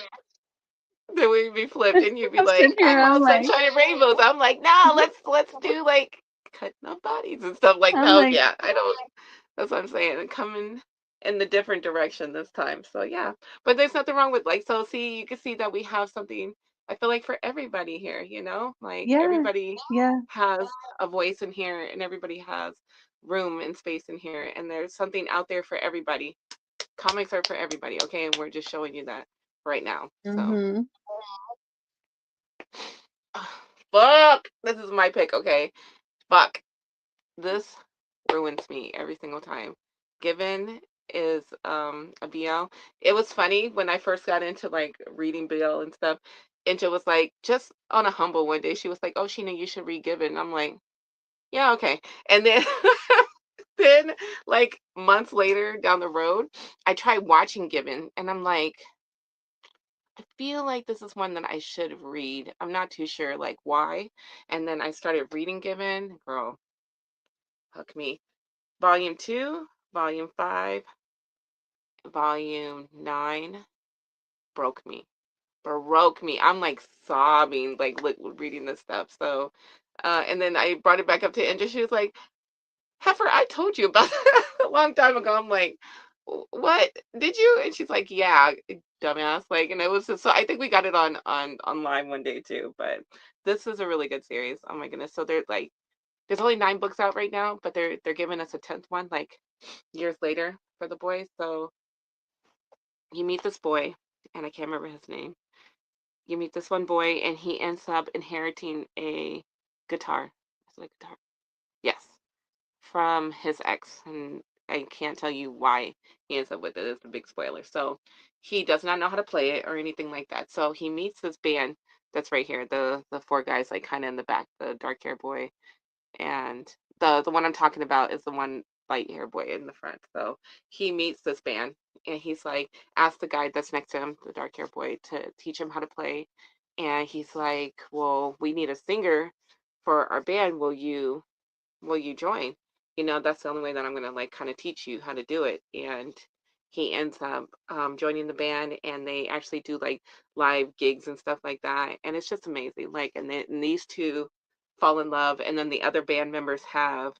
Speaker 1: Then we'd be flipped, and you'd be
Speaker 2: I'm sitting
Speaker 1: like,
Speaker 2: here
Speaker 1: "I'm
Speaker 2: and
Speaker 1: all
Speaker 2: I'm like,
Speaker 1: sunshine and rainbows." I'm like, "Nah, let's do like cutting up bodies and stuff like that."
Speaker 2: I'm
Speaker 1: Oh
Speaker 2: like,
Speaker 1: yeah, I don't. That's what I'm saying, and coming in the different direction this time. So yeah, but there's nothing wrong with like. So see, you can see that we have something. I feel like for everybody here, like
Speaker 2: yeah,
Speaker 1: everybody
Speaker 2: yeah.
Speaker 1: has a voice in here, and everybody has room and space in here, and there's something out there for everybody. Comics are for everybody, okay? And we're just showing you that right now. So.
Speaker 2: Mhm.
Speaker 1: Fuck. This is my pick, okay? Fuck. This ruins me every single time. Given is a BL. It was funny when I first got into like reading BL and stuff. Angel was like, just on a humble one day, she was like, "Oh, Sheena, you should read Given." And I'm like, "Yeah, okay." And then then like months later down the road, I tried watching Given and I'm like, I feel like this is one that I should read. I'm not too sure like why. And then I started reading Given. Girl, hook me. Volume 2, Volume 5, Volume 9 broke me. Broke me. I'm like sobbing, like reading this stuff. So, and then I brought it back up to Indra. She was like, Heifer, I told you about that a long time ago. I'm like, what did you? And she's like, yeah, dumbass. Like, and it was just, so I think we got it on online one day too. But this is a really good series. Oh my goodness. So there's only 9 books out right now, but they're giving us a 10th one like years later for the boys. So you meet this boy, and I can't remember his name. You meet this one boy, and he ends up inheriting a guitar. Is it a guitar? Yes, from his ex, and I can't tell you why he ends up with it. It's a big spoiler. So he does not know how to play it or anything like that. So he meets this band that's right here. The 4 guys like kind of in the back, the dark hair boy, and the one I'm talking about is the one light hair boy in the front. So he meets this band, and he's like asked the guy that's next to him, the dark hair boy, to teach him how to play. And he's like, "Well, we need a singer for our band. Will you join? That's the only way that I'm gonna like kind of teach you how to do it." And he ends up joining the band, and they actually do like live gigs and stuff like that, and it's just amazing. Like, and these two fall in love, and then the other band members have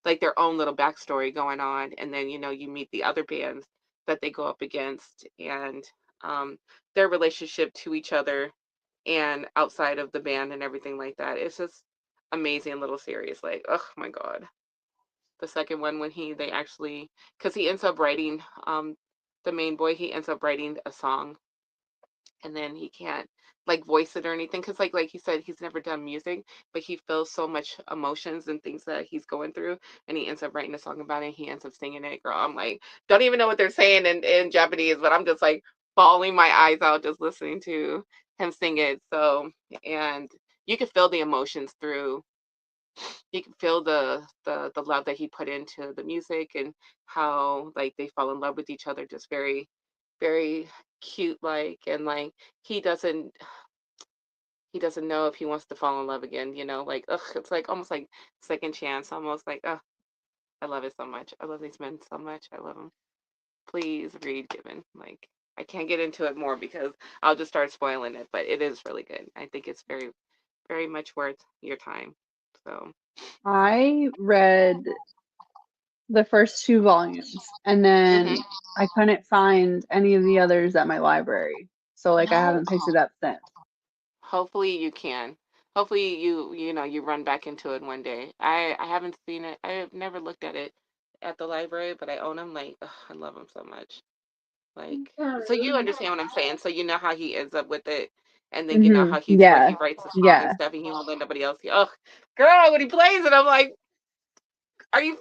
Speaker 1: like their own little backstory going on, and then you meet the other bands that they go up against, and um, their relationship to each other and outside of the band and everything like that. It's just amazing little series. Like, oh my god, the second one when they actually, because he ends up writing the main boy, he ends up writing a song, and then he can't like voice it or anything because like he said, he's never done music, but he feels so much emotions and things that he's going through, and he ends up writing a song about it. He ends up singing it. Girl, I'm like, don't even know what they're saying in Japanese, but I'm just like bawling my eyes out just listening to him sing it. So, and you can feel the emotions through, you can feel the love that he put into the music, and how like they fall in love with each other, just very very cute, like, and like he doesn't he doesn't know if he wants to fall in love again, like, ugh, it's like almost like second chance, almost like, ugh, I love it so much. I love these men so much. I love them. Please read Given. Like, I can't get into it more because I'll just start spoiling it, but it is really good. I think it's very very much worth your time. So
Speaker 2: I read the first 2 volumes, and
Speaker 1: mhm.
Speaker 2: then I couldn't find any of the others at my library. So like I
Speaker 1: No.
Speaker 2: haven't picked it up since.
Speaker 1: Hopefully you can. Hopefully you run back into it one day. I haven't seen it. I have never looked at it at the library, but I own them. Like, ugh, I love them so much. Like, so you understand what I'm saying. So you know how he ends up with it, and then you know how he's when
Speaker 2: Yeah.
Speaker 1: he writes a song and
Speaker 2: Yeah.
Speaker 1: stuff, and he won't let nobody else hear. Oh, girl, when he plays it, I'm like, are you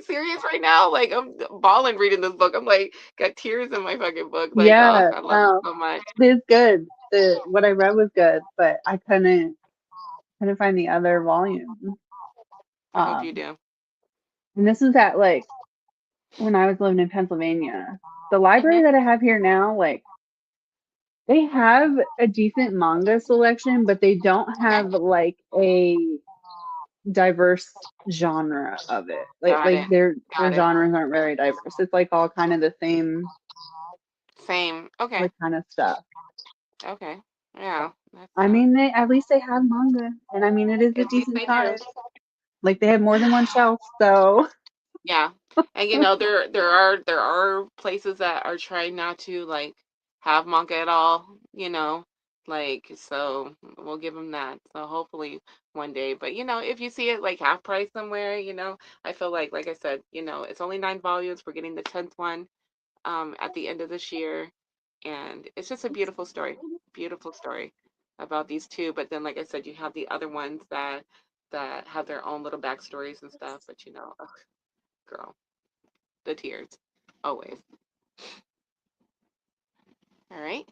Speaker 1: serious right now? Like, I'm bawling reading this book. I'm like, got tears in my fucking book. Like, oh,
Speaker 2: Yeah.
Speaker 1: I love it
Speaker 2: No.
Speaker 1: so much.
Speaker 2: It is good. The what I read was good, but I couldn't find the other volume.
Speaker 1: I hope you
Speaker 2: Um,
Speaker 1: do.
Speaker 2: and this was at like when I was living in Pennsylvania. The library
Speaker 1: Mhm.
Speaker 2: that I have here now, like they have a decent manga selection, but they don't
Speaker 1: Okay.
Speaker 2: have like a diverse genre of it.
Speaker 1: Got
Speaker 2: Like
Speaker 1: it.
Speaker 2: their
Speaker 1: Got it.
Speaker 2: genres aren't very diverse. It's like all kind of the same
Speaker 1: Same. Okay.
Speaker 2: like kind of stuff.
Speaker 1: Okay. Yeah. That
Speaker 2: I
Speaker 1: sounds.
Speaker 2: mean, they at least they have manga, and I mean, it is a
Speaker 1: At least
Speaker 2: decent
Speaker 1: they do.
Speaker 2: size. Like they have more than one shelf, so
Speaker 1: Yeah. And there are places that are trying not to like have manga at all, like so we'll give them that. So hopefully one day, but if you see it like half price somewhere, I feel like I said, it's only 9 volumes. We're getting the 10th one at the end of this year, and it's just a beautiful story about these two. But then, like I said, you have the other ones that have their own little backstories and stuff. But ugh, girl, the tears, always. All right.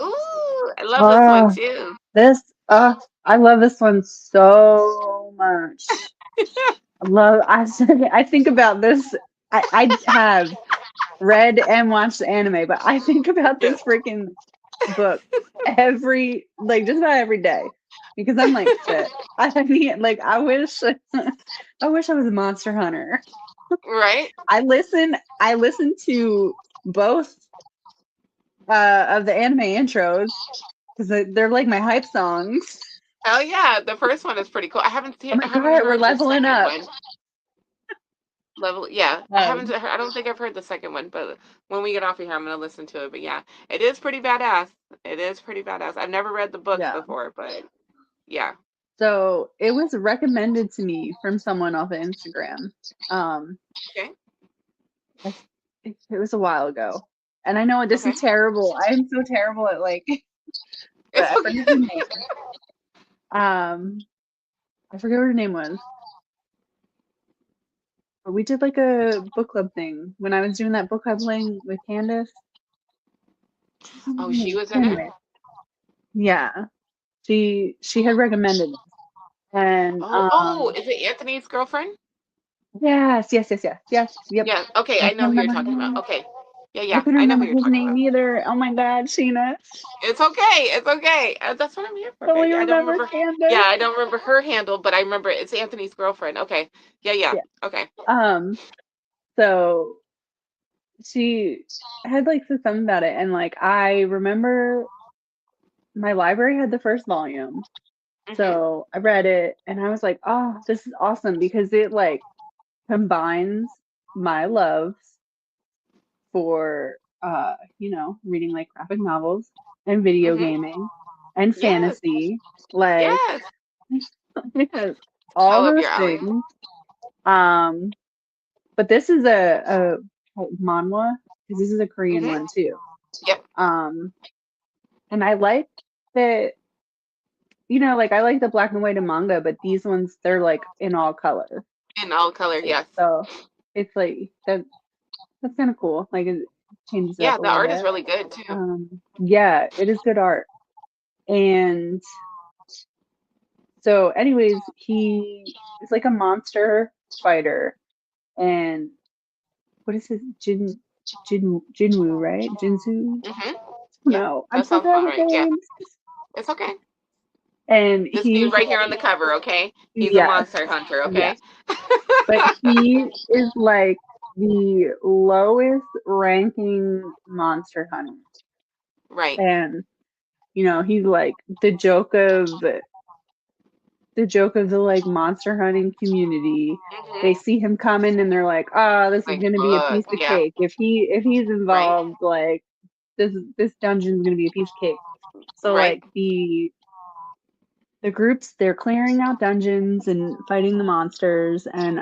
Speaker 1: Ooh, I love this one
Speaker 2: uh,
Speaker 1: too.
Speaker 2: this I love this one so much. I think about this. I have read and watched the anime, but I think about
Speaker 1: Yeah.
Speaker 2: this freaking book every like just about every day because I'm like shit. I mean, like I wish I was a Monster Hunter.
Speaker 1: Right.
Speaker 2: I listen to both of the anime intros because they're like my hype songs.
Speaker 1: Oh yeah, the first one is pretty cool.
Speaker 2: Oh
Speaker 1: I
Speaker 2: my
Speaker 1: haven't
Speaker 2: god, we're
Speaker 1: heard the
Speaker 2: leveling
Speaker 1: second
Speaker 2: up.
Speaker 1: one. Level, yeah. I haven't.
Speaker 2: Um,
Speaker 1: I don't think I've heard the second one, but when we get off of here, I'm gonna listen to it. But yeah, it is pretty badass. It is pretty badass. I've never read the books
Speaker 2: yeah.
Speaker 1: before, but yeah.
Speaker 2: So it was recommended to me from someone off of Instagram. Um,
Speaker 1: Okay.
Speaker 2: I, it was a while ago, and I know this
Speaker 1: Okay.
Speaker 2: is terrible. I am so terrible at like, but
Speaker 1: It's
Speaker 2: I
Speaker 1: okay.
Speaker 2: forget her name. Um, I forget what her name was. But we did like a book club thing when I was doing that book club thing with Candace.
Speaker 1: Oh, she was in it.
Speaker 2: Anyway, yeah, she had recommended it, and
Speaker 1: Oh, is it Anthony's girlfriend?
Speaker 2: yep.
Speaker 1: Yeah. Okay,
Speaker 2: I
Speaker 1: I
Speaker 2: can't
Speaker 1: know who you're
Speaker 2: remember her
Speaker 1: talking about.
Speaker 2: name.
Speaker 1: Okay. Yeah,
Speaker 2: I
Speaker 1: yeah.
Speaker 2: couldn't
Speaker 1: I know who
Speaker 2: remember
Speaker 1: you're
Speaker 2: his
Speaker 1: talking
Speaker 2: name
Speaker 1: about.
Speaker 2: either. Oh my God, Sheena.
Speaker 1: It's okay. It's okay. That's what I'm here for,
Speaker 2: Only
Speaker 1: baby. I don't
Speaker 2: remember
Speaker 1: remember. Yeah,
Speaker 2: Candace.
Speaker 1: I don't remember her handle, but I remember it's Anthony's girlfriend. Okay. Yeah, yeah.
Speaker 2: Yeah.
Speaker 1: Okay.
Speaker 2: Um. So she had like said something about it, and like I remember my library had the first volume,
Speaker 1: Mhm.
Speaker 2: so I read it, and I was like, oh, this is awesome because it like combines my loves for reading like graphic novels and video
Speaker 1: Mhm.
Speaker 2: gaming and
Speaker 1: Yes.
Speaker 2: fantasy, like
Speaker 1: Yes.
Speaker 2: yes,
Speaker 1: So
Speaker 2: all
Speaker 1: up
Speaker 2: those
Speaker 1: your alley.
Speaker 2: things. Um, but this is a manhwa because this is a Korean
Speaker 1: Mhm.
Speaker 2: one too.
Speaker 1: Yep.
Speaker 2: Um, and I like that, like I like the black and white in manga, but these ones they're like in all color.
Speaker 1: In all color. Yes.
Speaker 2: So it's like that's kind of cool. Like it changes it
Speaker 1: Yeah,
Speaker 2: up a
Speaker 1: the
Speaker 2: little
Speaker 1: art is
Speaker 2: bit.
Speaker 1: really good too.
Speaker 2: Yeah, it is good art. And so, anyways, he is like a monster fighter. And what is his Jinwoo, right? Jinsu?
Speaker 1: Mhm. Yep.
Speaker 2: No, I'm
Speaker 1: That
Speaker 2: so
Speaker 1: sounds
Speaker 2: bad
Speaker 1: about
Speaker 2: with
Speaker 1: right. Yeah.
Speaker 2: names.
Speaker 1: It's okay.
Speaker 2: And
Speaker 1: This dude
Speaker 2: he's
Speaker 1: right here
Speaker 2: like,
Speaker 1: on the cover. Okay. He's a
Speaker 2: yes,
Speaker 1: monster hunter.
Speaker 2: yes.
Speaker 1: Okay.
Speaker 2: But he is like the lowest ranking monster hunter.
Speaker 1: Right.
Speaker 2: And, he's like the joke of the like monster hunting community. They
Speaker 1: Mhm.
Speaker 2: see him coming and they're like, "Ah, this is
Speaker 1: Like,
Speaker 2: gonna be a piece of
Speaker 1: yeah.
Speaker 2: cake. If he's
Speaker 1: Right.
Speaker 2: involved, like this dungeon's gonna be a piece of cake." So
Speaker 1: Right.
Speaker 2: like the groups they're clearing out dungeons and fighting the monsters, and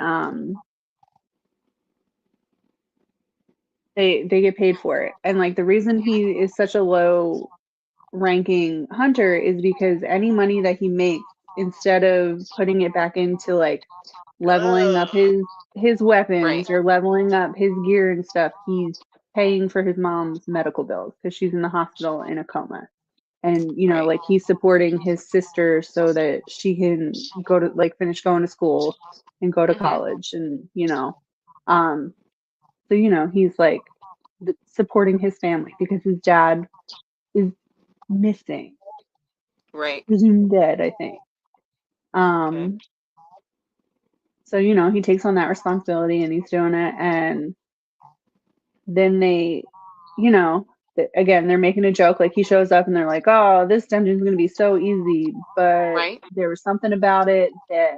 Speaker 2: they get paid for it. And like the reason he is such a low ranking hunter is because any money that he makes, instead of putting it back into like leveling up
Speaker 1: Ugh.
Speaker 2: his
Speaker 1: Right.
Speaker 2: weapons or leveling up his gear and stuff, he's paying for his mom's medical bills because she's in the hospital in a coma. And
Speaker 1: Right.
Speaker 2: like he's supporting his sister so that she can go to like finish going to school and go to
Speaker 1: Mhm.
Speaker 2: college, and um so he's like supporting his family because his dad is missing,
Speaker 1: Right.
Speaker 2: presumed dead, I think.
Speaker 1: Okay.
Speaker 2: Um So, you know, he takes on that responsibility and he's doing it. And then they, you know, again, they're making a joke. Like he shows up and they're like, oh, this dungeon's going to be so easy. But
Speaker 1: Right?
Speaker 2: there was something about it that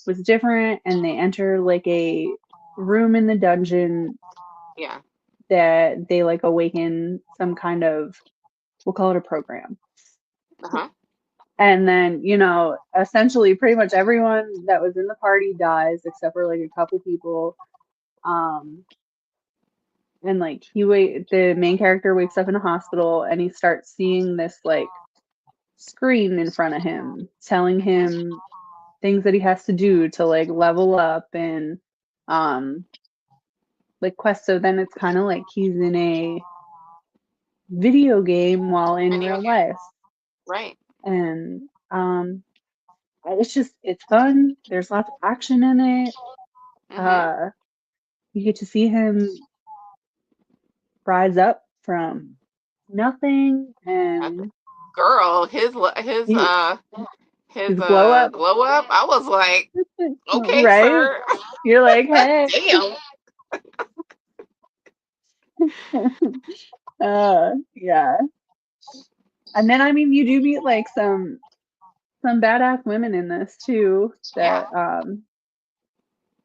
Speaker 2: was different. And they enter like a room in the dungeon
Speaker 1: Yeah.
Speaker 2: that they like awaken some kind of, we'll call it a program.
Speaker 1: Uh-huh.
Speaker 2: And then, you know, essentially pretty much everyone that was in the party dies except for like a couple people. Um, and like the main character wakes up in a hospital and he starts seeing this like screen in front of him telling
Speaker 1: Mm-hmm.
Speaker 2: him things that he has to do to like level up and um like quest. So then it's kind of like he's in a video game while in
Speaker 1: Video
Speaker 2: real
Speaker 1: game.
Speaker 2: life.
Speaker 1: Right.
Speaker 2: And it's fun. There's lots of action in it.
Speaker 1: Mm-hmm.
Speaker 2: uh you get to see him rise up from nothing,
Speaker 1: That's
Speaker 2: and
Speaker 1: girl,
Speaker 2: he,
Speaker 1: his
Speaker 2: his glow up.
Speaker 1: glow up. I was like, okay,
Speaker 2: Right,
Speaker 1: sir.
Speaker 2: you're like, hey.
Speaker 1: Damn.
Speaker 2: Yeah. And then I mean you do meet like some badass women in this too
Speaker 1: Yeah.
Speaker 2: that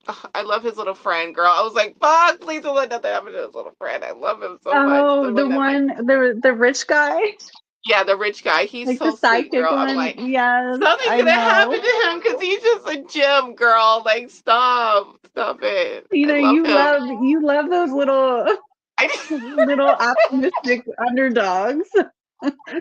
Speaker 1: Ugh, I love his little friend, girl. I was like, fuck, please don't let nothing happen to his little friend. I love him so much.
Speaker 2: oh,
Speaker 1: The
Speaker 2: the
Speaker 1: one that like,
Speaker 2: one, the rich guy,
Speaker 1: yeah, the rich guy. He's
Speaker 2: like the
Speaker 1: so sweet,
Speaker 2: sidekick
Speaker 1: girl. I'm
Speaker 2: one.
Speaker 1: like,
Speaker 2: Yes,
Speaker 1: something's
Speaker 2: I
Speaker 1: gonna happen
Speaker 2: know.
Speaker 1: to him because he's just a gem, girl. Like, stop it.
Speaker 2: You
Speaker 1: I
Speaker 2: know,
Speaker 1: love him.
Speaker 2: you love those little
Speaker 1: I
Speaker 2: little optimistic underdogs.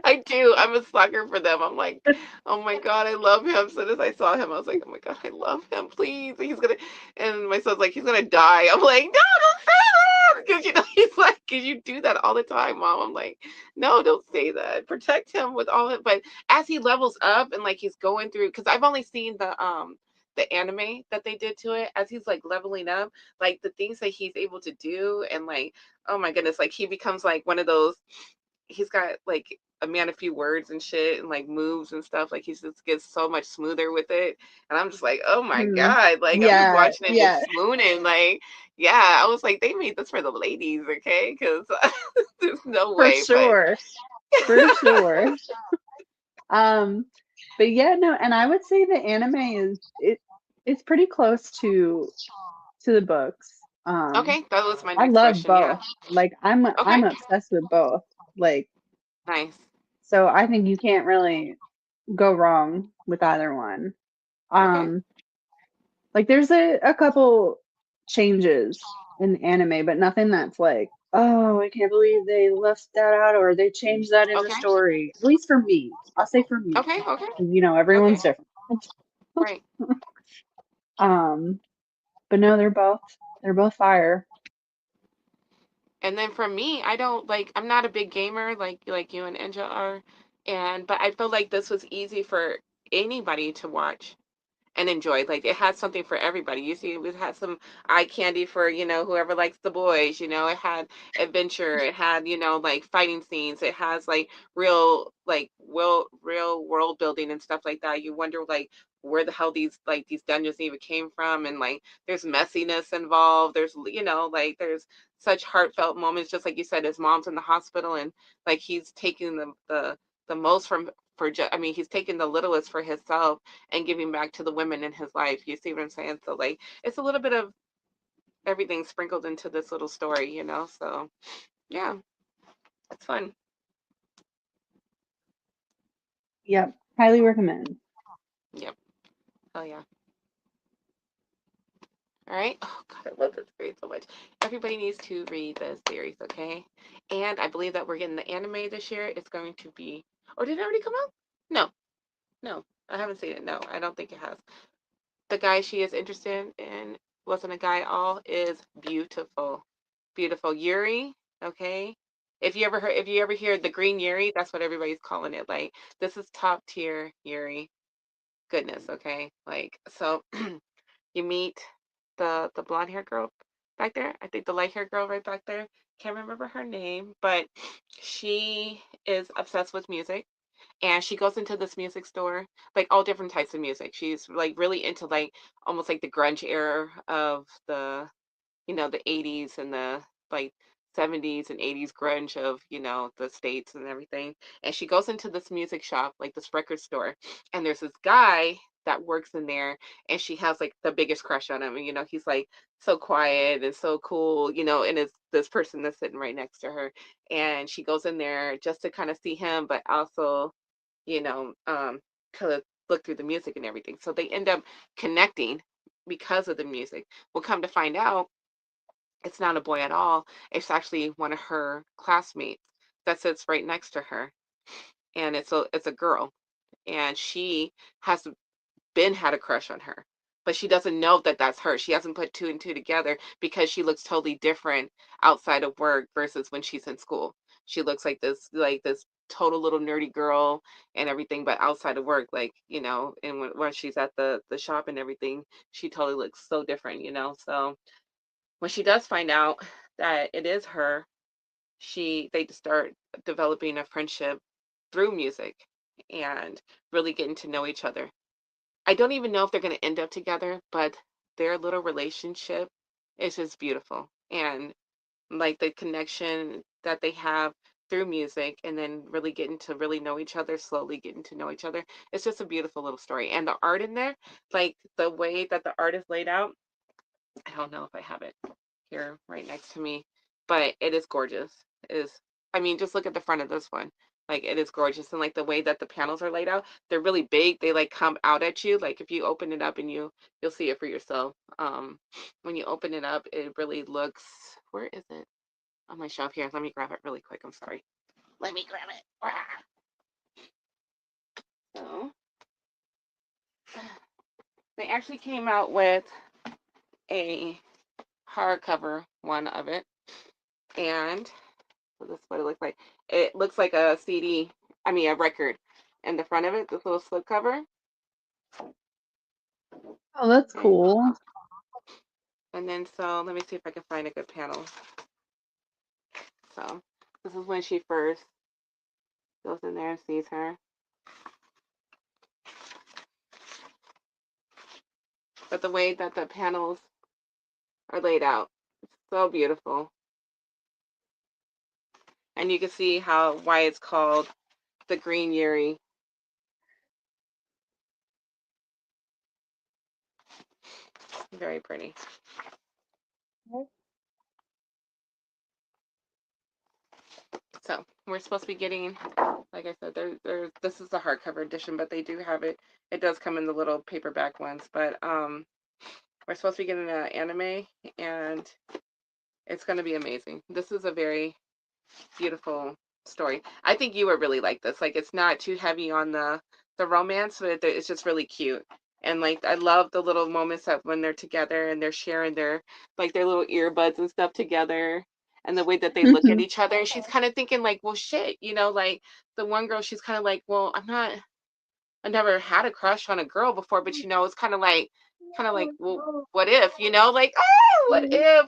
Speaker 1: I do. I'm a sucker for them. I'm like, oh my God, I love him. As soon as I saw him, I was like, oh my God, I love him. Please. He's gonna and my son's like, he's gonna die. I'm like, no, don't say that. Because you know, he's like, because you do that all the time, Mom. I'm like, no, don't say that. Protect him with all it. But as he levels up and like he's going through, because I've only seen the anime that they did to it, as he's like leveling up, like the things that he's able to do, and like, oh my goodness, like he becomes like one of those, he's got like a man of few words and shit and like moves and stuff. Like he just gets so much smoother with it. And I'm just like, oh my
Speaker 2: Mm.
Speaker 1: God. Like I'm just
Speaker 2: Yeah,
Speaker 1: watching it
Speaker 2: yeah,
Speaker 1: just swooning. Like, yeah, I was like, they made this for the ladies, okay? Because there's no
Speaker 2: for
Speaker 1: way. But
Speaker 2: sure, for sure. Um, but yeah, no, and I would say the anime it's pretty close to the books.
Speaker 1: okay, that was my
Speaker 2: I
Speaker 1: next
Speaker 2: love
Speaker 1: question. Yeah.
Speaker 2: both. Like
Speaker 1: Okay.
Speaker 2: I'm obsessed with both. Like,
Speaker 1: Nice.
Speaker 2: so I think you can't really go wrong with either one.
Speaker 1: Okay.
Speaker 2: Um, like there's a couple changes in anime, but nothing that's like, oh, I can't believe they left that out or they changed that in the
Speaker 1: Okay.
Speaker 2: story. At least for me. I'll say for me.
Speaker 1: Okay. Okay.
Speaker 2: You know,
Speaker 1: Okay.
Speaker 2: everyone's different.
Speaker 1: Right.
Speaker 2: Um, but no, they're both fire.
Speaker 1: And then for me, I don't like, I'm not a big gamer like you and Angel are. And but I feel like this was easy for anybody to watch and enjoy. Like it had something for everybody. You see, it had some eye candy for, whoever likes the boys. It had adventure. It had, like fighting scenes. It has like real world building and stuff like that. You wonder like where the hell these dungeons even came from, and like there's messiness involved. There's like there's such heartfelt moments, just like you said. His mom's in the hospital, and like he's taking the most from for just, I mean, he's taking the littlest for himself and giving back to the women in his life. You see what I'm saying? So like it's a little bit of everything sprinkled into this little story. So yeah, it's fun.
Speaker 2: Yep. Highly recommend.
Speaker 1: Yep. Oh yeah. All right. Oh God, I love this series so much. Everybody needs to read this series, okay? And I believe that we're getting the anime this year. It's going to be, or did it already come out? No, no, I haven't seen it. No, I don't think it has. The guy she is interested in wasn't a guy at all. Is beautiful, beautiful Yuri. Okay, if you ever hear the green Yuri, that's what everybody's calling it. Like this is top tier Yuri. Goodness, okay. Like so, you meet the blonde hair girl back there. I think the light hair girl right back there. Can't remember her name, but she is obsessed with music. and she goes into this music store, like all different types of music. She's like really into like almost like the grunge era of the, the 80s and the like 70s and 80s grunge of, the States and everything. And she goes into this music shop, like this record store, and there's this guy that works in there, and she has like the biggest crush on him. And, he's like so quiet and so cool, and it's this person that's sitting right next to her. And she goes in there just to kind of see him, but also, you know, um, kind of look through the music and everything. So they end up connecting because of the music. We'll come to find out it's not a boy at all. It's actually one of her classmates that sits right next to her, and it's a girl, and she has been had a crush on her, but she doesn't know that that's her. She hasn't put two and two together because she looks totally different outside of work versus when she's in school. She looks like this total little nerdy girl and everything, but outside of work, like, and when she's at the shop and everything, she totally looks so different. So when she does find out that it is her, they start developing a friendship through music and really getting to know each other. I don't even know if they're going to end up together, but their little relationship is just beautiful. And like the connection that they have through music and then really getting to really know each other, slowly getting to know each other. It's just a beautiful little story. And the art in there, like the way that the art is laid out, I don't know if I have it here right next to me, but it is gorgeous. It is, I mean, just look at the front of this one. Like it is gorgeous, and like the way that the panels are laid out, they're really big. They like come out at you. Like if you open it up and you'll see it for yourself. When you open it up, it really looks. Where is it? On my shelf here. Let me grab it really quick. I'm sorry. Let me grab it. So they actually came out with a hardcover one of it, and so this is what it looks like. It looks like a CD, I mean a record. In the front of it, this little slip cover.
Speaker 2: Oh, that's
Speaker 1: Okay.
Speaker 2: cool.
Speaker 1: And then so let me see if I can find a good panel. So this is when she first goes in there and sees her. But the way that the panels are laid out, it's so beautiful. And you can see why it's called the Green Yuri. Very pretty. So we're supposed to be getting, like I said, this is the hardcover edition, but they do have it. It does come in the little paperback ones, but we're supposed to be getting an anime, and it's going to be amazing. This is a very beautiful story. I think you would really like this. Like it's not too heavy on the romance, but it's just really cute. And like I love the little moments that when they're together and they're sharing their little earbuds and stuff together, and the way that they look at each other. And she's kind of thinking like, well, shit, like the one girl, she's kind of like, well, I never had a crush on a girl before, but it's kind of like, well, what if, like, oh,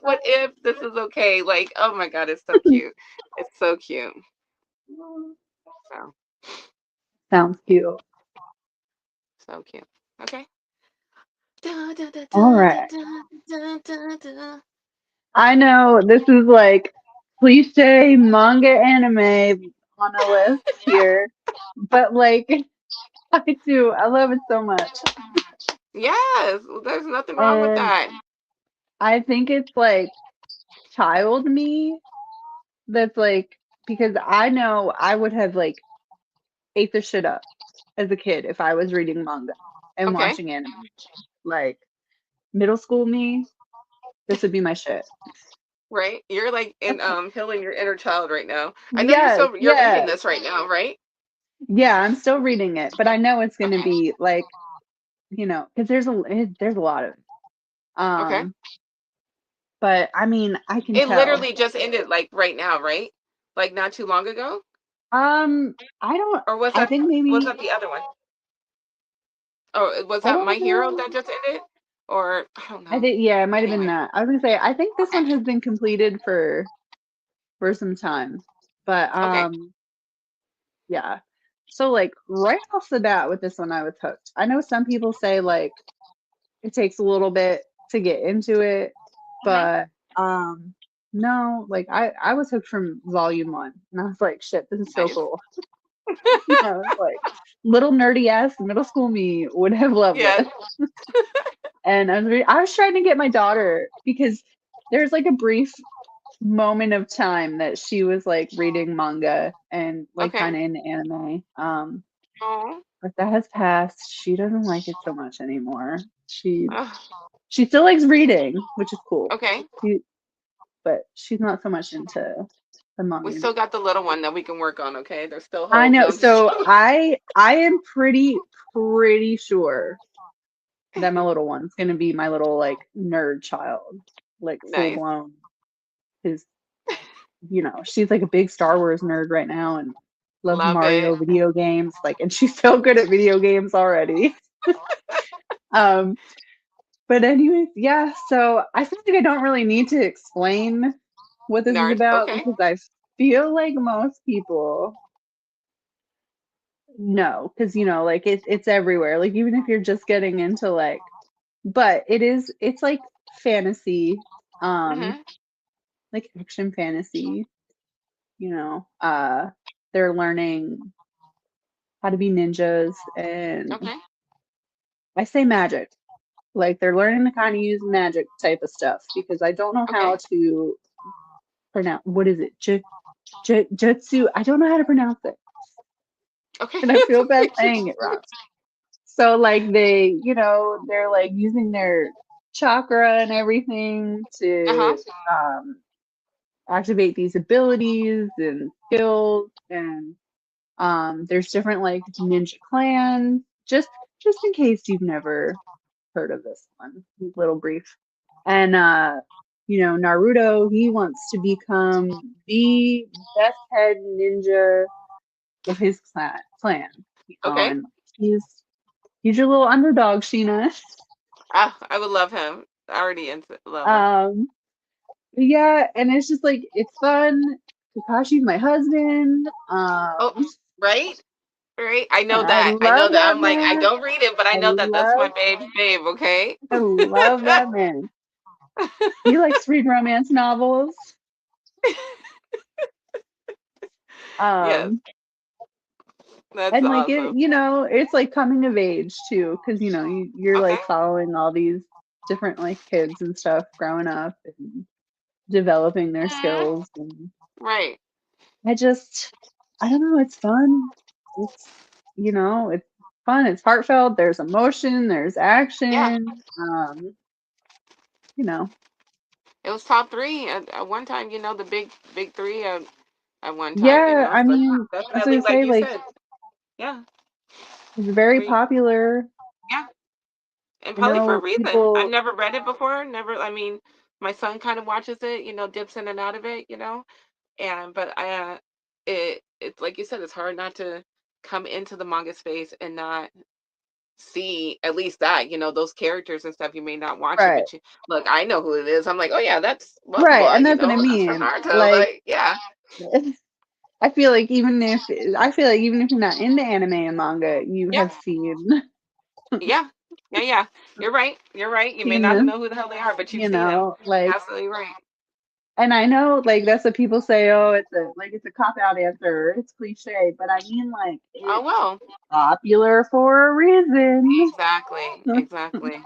Speaker 1: what if this is okay? Like, oh my God, it's so cute. It's so cute. So,
Speaker 2: Sounds cute.
Speaker 1: so cute. Okay. Da, da, da,
Speaker 2: All
Speaker 1: da, da,
Speaker 2: right.
Speaker 1: da, da, da.
Speaker 2: I know this is like cliche manga anime on a list here, but like I love it so much.
Speaker 1: Yes, there's nothing wrong with
Speaker 2: And
Speaker 1: that.
Speaker 2: I think it's like child me that's like, because I know I would have like ate the shit up as a kid if I was reading manga and
Speaker 1: Okay.
Speaker 2: watching anime. Like middle school me, this would be my shit.
Speaker 1: Right. You're like in healing your inner child right now. I know
Speaker 2: Yes,
Speaker 1: you're reading
Speaker 2: yeah.
Speaker 1: this right now, right?
Speaker 2: Yeah, I'm still reading it, but I know it's going to
Speaker 1: Okay.
Speaker 2: be like, because there's a lot of it.
Speaker 1: Okay.
Speaker 2: Um, but I mean, I can
Speaker 1: It
Speaker 2: tell.
Speaker 1: literally just ended like right now, right? Like not too long ago?
Speaker 2: I don't.
Speaker 1: Or was
Speaker 2: I
Speaker 1: that
Speaker 2: think
Speaker 1: was
Speaker 2: maybe
Speaker 1: that the other one? Or was
Speaker 2: I
Speaker 1: that My
Speaker 2: don't
Speaker 1: Hero
Speaker 2: know.
Speaker 1: that just ended? Or I don't
Speaker 2: I
Speaker 1: know.
Speaker 2: think yeah, it might have been
Speaker 1: Anyway.
Speaker 2: that. I was gonna say I think this one has been completed for some time, but
Speaker 1: Okay.
Speaker 2: yeah. So like right off the bat with this one, I was hooked. I know some people say like it takes a little bit to get into it,
Speaker 1: Hmm.
Speaker 2: but no, like I was hooked from volume one, and I was like, shit, this is so
Speaker 1: Nice.
Speaker 2: cool. Like little nerdy ass middle school me would have loved
Speaker 1: Yeah.
Speaker 2: this. And I was trying to get my daughter because there's like a brief moment of time that she was like reading manga and like
Speaker 1: Okay.
Speaker 2: kind of into anime.
Speaker 1: Oh.
Speaker 2: But that has passed. She doesn't like it so much anymore.
Speaker 1: Ugh.
Speaker 2: She still likes reading, which is cool.
Speaker 1: Okay.
Speaker 2: She, but she's not so much into the
Speaker 1: We
Speaker 2: manga.
Speaker 1: still got the little one that we can work on. Okay. There's still
Speaker 2: I
Speaker 1: hope.
Speaker 2: know.
Speaker 1: No, I'm just
Speaker 2: So
Speaker 1: joking.
Speaker 2: I am pretty sure that my little one's gonna be my little like nerd child, like full
Speaker 1: Nice.
Speaker 2: blown. Because she's like a big Star Wars nerd right now and loves
Speaker 1: Love it.
Speaker 2: Mario video games. Like, and she's so good at video games already. Um, but anyways, yeah. So I feel like I don't really need to explain what this is
Speaker 1: Nerd.
Speaker 2: about
Speaker 1: Okay.
Speaker 2: because I feel like most people know because like it's everywhere. Like even if you're just getting into like, but it's like fantasy, um,
Speaker 1: Hmm.
Speaker 2: like action fantasy. They're learning how to be ninjas, and
Speaker 1: Okay.
Speaker 2: I say magic. Like they're learning to kind of use magic type of stuff because I don't know
Speaker 1: Okay.
Speaker 2: how to pronounce what is it? Jutsu. I don't know how to pronounce it,
Speaker 1: Okay.
Speaker 2: and I
Speaker 1: It's
Speaker 2: feel bad
Speaker 1: okay.
Speaker 2: saying it wrong. So like they're like using their chakra and everything
Speaker 1: Uh huh.
Speaker 2: to activate these abilities and skills, and there's different like ninja clans. Just in case you've never heard of this one, little brief. And Naruto, he wants to become the best head ninja of his clan.
Speaker 1: Okay.
Speaker 2: And he's your little underdog, Sheena.
Speaker 1: Ah, I would love him. I already love him.
Speaker 2: Um, yeah, and it's just like it's fun. Kakashi's my husband.
Speaker 1: Oh, right. Right. I know
Speaker 2: And I
Speaker 1: that. I know
Speaker 2: love
Speaker 1: that.
Speaker 2: that
Speaker 1: I'm like, I
Speaker 2: man.
Speaker 1: don't read it, but I
Speaker 2: I
Speaker 1: know that that's my
Speaker 2: love
Speaker 1: babe's babe. Okay.
Speaker 2: I love that man. He likes to read romance novels.
Speaker 1: Yes.
Speaker 2: Um,
Speaker 1: That's
Speaker 2: and like
Speaker 1: awesome.
Speaker 2: it's like coming of age too, because you're
Speaker 1: Okay.
Speaker 2: like following all these different like kids and stuff growing up and developing their
Speaker 1: Mhm.
Speaker 2: skills. And
Speaker 1: Right.
Speaker 2: I don't know, it's fun. It's fun, it's heartfelt, there's emotion, there's
Speaker 1: Yeah.
Speaker 2: action. You know,
Speaker 1: It was top three at one time. The big three at one time.
Speaker 2: yeah, I
Speaker 1: So
Speaker 2: mean,
Speaker 1: yeah,
Speaker 2: I was gonna
Speaker 1: definitely like
Speaker 2: say
Speaker 1: you
Speaker 2: like
Speaker 1: said. Yeah.
Speaker 2: it's very
Speaker 1: We.
Speaker 2: popular.
Speaker 1: Yeah. And
Speaker 2: I
Speaker 1: probably for a
Speaker 2: know
Speaker 1: reason. I've
Speaker 2: people,
Speaker 1: never read it before. Never. I mean, my son kind of watches it. Dips in and out of it. But it's like you said, it's hard not to come into the manga space and not see at least that, those characters and stuff. You may not watch it,
Speaker 2: right,
Speaker 1: but look, I know who it is. I'm like, oh yeah, that's blah
Speaker 2: right,
Speaker 1: blah,
Speaker 2: and that's what I
Speaker 1: that's from
Speaker 2: mean.
Speaker 1: Naruto.
Speaker 2: Like,
Speaker 1: Like, yeah.
Speaker 2: I feel like even if you're not into anime and manga, you
Speaker 1: Yeah.
Speaker 2: have seen
Speaker 1: Yeah. Yeah, yeah. You're right. You're right. You may
Speaker 2: seen
Speaker 1: not
Speaker 2: this,
Speaker 1: know who the hell they are, but you've seen them.
Speaker 2: like,
Speaker 1: Absolutely right.
Speaker 2: and I know like that's what people say, oh, it's a cop out answer, it's cliche, but I mean like
Speaker 1: Oh
Speaker 2: it's
Speaker 1: well.
Speaker 2: popular for a reason.
Speaker 1: Exactly. Exactly.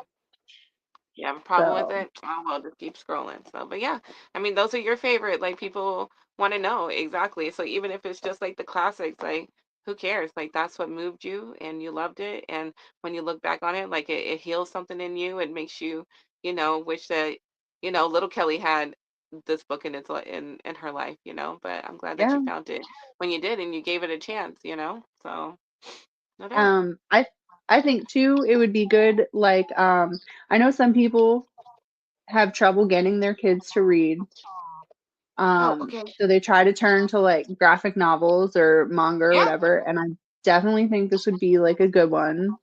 Speaker 1: You have a problem with
Speaker 2: So
Speaker 1: it? Oh well, just keep scrolling. So, but yeah, I mean, those are your favorite. Like people want to know exactly. So even if it's just like the classics, like who cares? Like that's what moved you and you loved it. And when you look back on it, like it heals something in you. It makes you, wish that, little Kelly had this book in in her life. But I'm glad that
Speaker 2: yeah.
Speaker 1: you found it when you did and you gave it a chance. So no doubt.
Speaker 2: Um, I I think too it would be good. Like, I know some people have trouble getting their kids to read.
Speaker 1: Oh, okay.
Speaker 2: So they try to turn to like graphic novels or manga or
Speaker 1: Yeah.
Speaker 2: whatever. And I definitely think this would be like a good one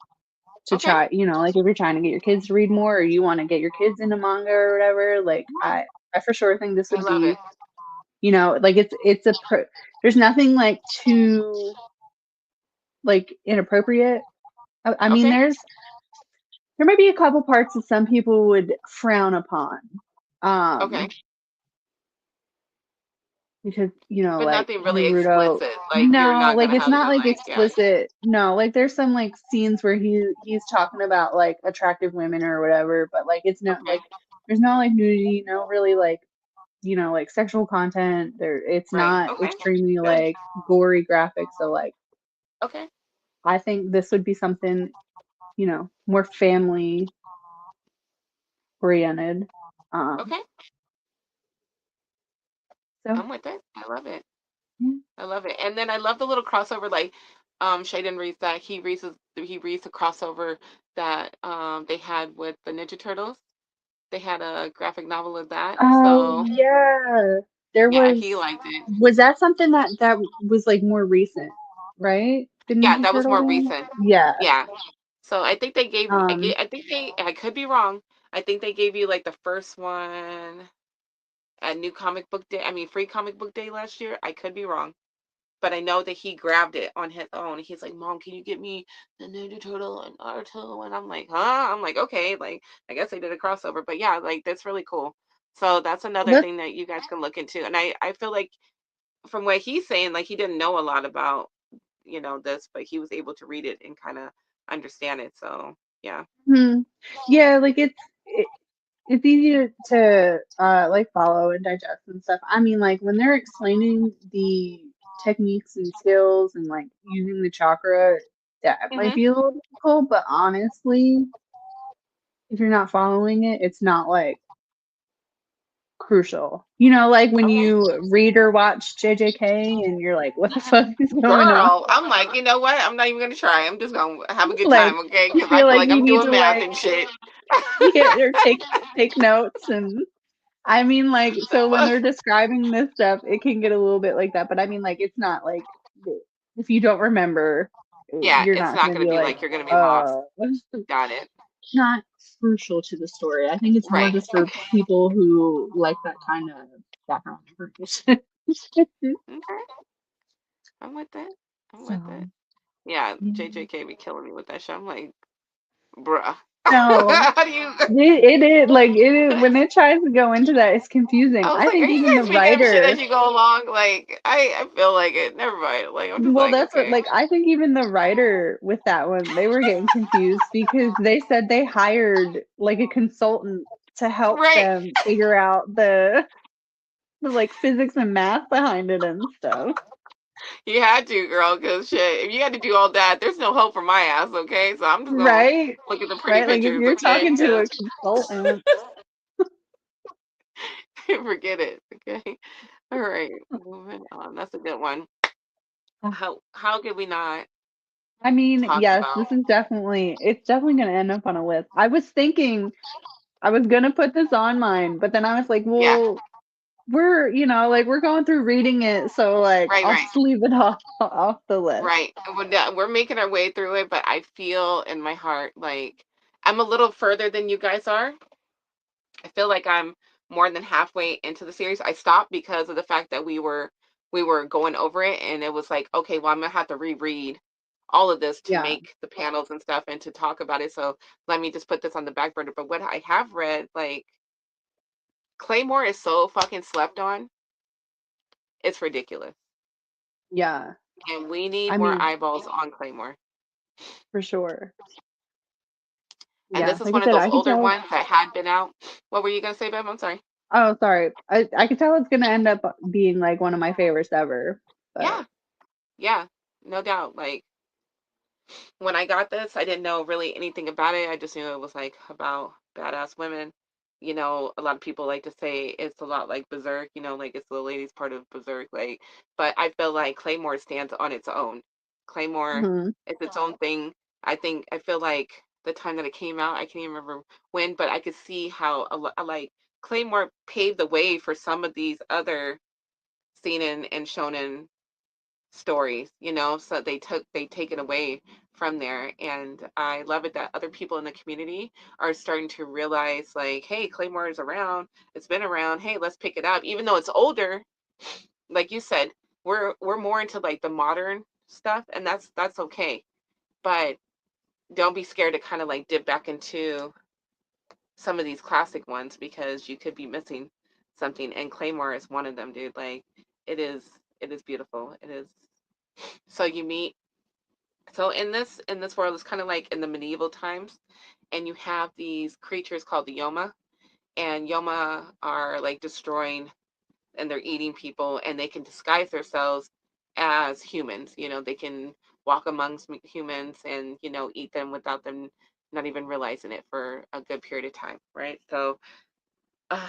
Speaker 2: to
Speaker 1: Okay.
Speaker 2: try. Like if you're trying to get your kids to read more or you want to get your kids into manga or whatever, like
Speaker 1: Yeah,
Speaker 2: I for sure think this
Speaker 1: I
Speaker 2: would
Speaker 1: love it.
Speaker 2: be, like there's nothing like too like inappropriate. I mean,
Speaker 1: Okay.
Speaker 2: there might be a couple parts that some people would frown upon.
Speaker 1: Okay.
Speaker 2: Um, because
Speaker 1: But
Speaker 2: like
Speaker 1: nothing really
Speaker 2: Naruto.
Speaker 1: explicit. Like you're
Speaker 2: No,
Speaker 1: not
Speaker 2: like
Speaker 1: gonna
Speaker 2: it's
Speaker 1: have
Speaker 2: not
Speaker 1: to
Speaker 2: like
Speaker 1: like, yeah.
Speaker 2: explicit. No, like there's some like scenes where he's talking about like attractive women or whatever, but like it's not
Speaker 1: Okay.
Speaker 2: like there's no like nudity, no really like like sexual content. It's
Speaker 1: Right.
Speaker 2: not
Speaker 1: Okay.
Speaker 2: extremely
Speaker 1: Good.
Speaker 2: like gory graphics. So like
Speaker 1: Okay.
Speaker 2: I think this would be something more family oriented. Um,
Speaker 1: Okay.
Speaker 2: so
Speaker 1: I'm with it. I love it.
Speaker 2: yeah.
Speaker 1: I love it. And then I love the little crossover, like Shaden reads that he reads the crossover that they had with the Ninja Turtles. They had a graphic novel of that.
Speaker 2: Oh
Speaker 1: So
Speaker 2: yeah, there
Speaker 1: yeah, he
Speaker 2: was.
Speaker 1: liked it.
Speaker 2: Was that something that was like more recent, right? The
Speaker 1: Yeah,
Speaker 2: Ninja
Speaker 1: that was
Speaker 2: Turtles
Speaker 1: more
Speaker 2: one?
Speaker 1: recent.
Speaker 2: Yeah.
Speaker 1: Yeah. So I think they gave
Speaker 2: Um,
Speaker 1: I think they I could be wrong. I think they gave you like the first one at New Comic Book Day. I mean, Free Comic Book Day last year. I could be wrong. But I know that he grabbed it on his own. He's like, "Mom, can you get me the Ninja Turtle and Naruto?" And I'm like, "Huh?" I'm like, "Okay." Like, I guess they did a crossover, but yeah, like that's really cool. So that's another
Speaker 2: that
Speaker 1: thing that you guys can look into. And I feel like from what he's saying, like he didn't know a lot about this, but he was able to read it and kind of understand it. So yeah.
Speaker 2: hmm. Yeah, like it's easier to like follow and digest and stuff. I mean, like when they're explaining the techniques and skills and like using the chakra, that might
Speaker 1: Mhm.
Speaker 2: be a little difficult, but honestly, if you're not following it, it's not like crucial. Like when
Speaker 1: Okay.
Speaker 2: you read or watch JJK and you're like, what the fuck is going on?
Speaker 1: Girl, I'm like, you know what? I'm not even gonna try. I'm just gonna have a good
Speaker 2: Like,
Speaker 1: time, okay?
Speaker 2: I
Speaker 1: Because I
Speaker 2: feel
Speaker 1: feel
Speaker 2: like
Speaker 1: like
Speaker 2: you
Speaker 1: I'm
Speaker 2: need
Speaker 1: doing
Speaker 2: to
Speaker 1: math
Speaker 2: like
Speaker 1: and shit.
Speaker 2: get or take notes. And I mean, like, so when they're describing this stuff, it can get a little bit like that, but I mean, like, it's not like if you don't remember,
Speaker 1: Yeah,
Speaker 2: you're
Speaker 1: it's
Speaker 2: not
Speaker 1: not
Speaker 2: gonna
Speaker 1: gonna
Speaker 2: be
Speaker 1: be
Speaker 2: like,
Speaker 1: like you're gonna be lost.
Speaker 2: it's
Speaker 1: Got it.
Speaker 2: not crucial to the story. I think it's more
Speaker 1: Right.
Speaker 2: just for people who like that kind of background information.
Speaker 1: Okay. I'm with it. I'm with
Speaker 2: So,
Speaker 1: it. Yeah,
Speaker 2: yeah.
Speaker 1: JJK be killing me with that shit. I'm like, bruh.
Speaker 2: No,
Speaker 1: How do you?
Speaker 2: it is like it is when it tries to go into that, it's confusing.
Speaker 1: I was
Speaker 2: I
Speaker 1: like, are
Speaker 2: think
Speaker 1: you
Speaker 2: even the
Speaker 1: guys making up shit as
Speaker 2: writer,
Speaker 1: you go along? Like, I feel like it. Never mind. Like, I'm just
Speaker 2: well,
Speaker 1: like,
Speaker 2: that's what
Speaker 1: okay.
Speaker 2: like I think even the writer with that one, they were getting confused because they said they hired like a consultant to help
Speaker 1: Right.
Speaker 2: them figure out the like physics and math behind it and stuff.
Speaker 1: You had to, girl, because shit, if you had to do all that, there's no hope for my ass, okay? So I'm just gonna
Speaker 2: Right?
Speaker 1: look at the pretty
Speaker 2: Right? Like if
Speaker 1: pictures,
Speaker 2: you're
Speaker 1: okay?
Speaker 2: talking to
Speaker 1: Because
Speaker 2: a consultant,
Speaker 1: forget it, okay? All right, moving on. That's a good one. How could we not
Speaker 2: I mean,
Speaker 1: talk
Speaker 2: yes,
Speaker 1: about?
Speaker 2: this is it's definitely going to end up on a list. I was thinking I was going to put this on mine, but then I was like,
Speaker 1: Yeah,
Speaker 2: well, like we're going through reading it, so like
Speaker 1: right,
Speaker 2: I'll
Speaker 1: right,
Speaker 2: just leave it off the list.
Speaker 1: right. We're making our way through it, but I feel in my heart like I'm a little further than you guys are. I feel like I'm more than halfway into the series. I stopped because of the fact that we were going over it, and it was like, okay, well, I'm gonna have to reread all of this to
Speaker 2: Yeah.
Speaker 1: make the panels and stuff and to talk about it. So let me just put this on the back burner. But what I have read, like Claymore is so fucking slept on. It's ridiculous.
Speaker 2: Yeah.
Speaker 1: And we need
Speaker 2: I
Speaker 1: more
Speaker 2: mean,
Speaker 1: eyeballs on Claymore.
Speaker 2: for sure.
Speaker 1: And
Speaker 2: Yeah.
Speaker 1: this is
Speaker 2: Like I
Speaker 1: one of
Speaker 2: said,
Speaker 1: those
Speaker 2: I could
Speaker 1: older
Speaker 2: tell.
Speaker 1: ones that had been out. What were you gonna say, Bev? I'm sorry.
Speaker 2: Oh, sorry. I could tell it's gonna end up being like one of my favorites ever. But
Speaker 1: Yeah, yeah, no doubt. Like when I got this, I didn't know really anything about it. I just knew it was like about badass women. A lot of people like to say it's a lot like Berserk, like it's the ladies part of Berserk. Like, but I feel like Claymore stands on its own. Claymore
Speaker 2: mhm.
Speaker 1: is its own thing. I feel like the time that it came out, I can't even remember when, but I could see how like Claymore paved the way for some of these other seinen and shonen stories, so they take it away from there. And I love it that other people in the community are starting to realize like, hey, Claymore is around, it's been around, hey, let's pick it up, even though it's older. Like you said, we're more into like the modern stuff, and that's okay. But don't be scared to kind of like dip back into some of these classic ones because you could be missing something. And Claymore is one of them, dude. Like it is, it is beautiful. It is. So you meet. So in this world, it's kind of like in the medieval times, and you have these creatures called the Yoma, and Yoma are like destroying and they're eating people, and they can disguise themselves as humans. You know, they can walk amongst humans and eat them without them not even realizing it for a good period of time, right? So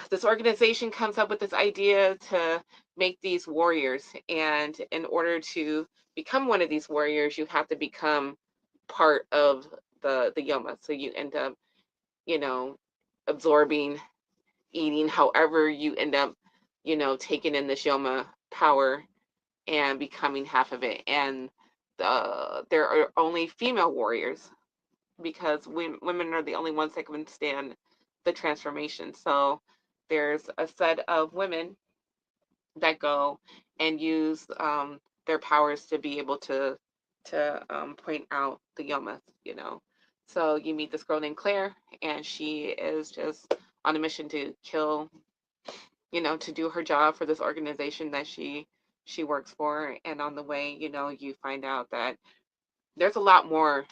Speaker 1: this organization comes up with this idea to make these warriors, and in order to become one of these warriors, you have to become part of the Yoma. So you end up, you know, absorbing, eating, however you end up, taking in this Yoma power and becoming half of it. And there are only female warriors because women are the only ones that can stand the transformation. So there's a set of women that go and use their powers to be able to point out the Yomas, So you meet this girl named Claire, and she is just on a mission to kill, to do her job for this organization that she works for. And on the way, you find out that there's a lot more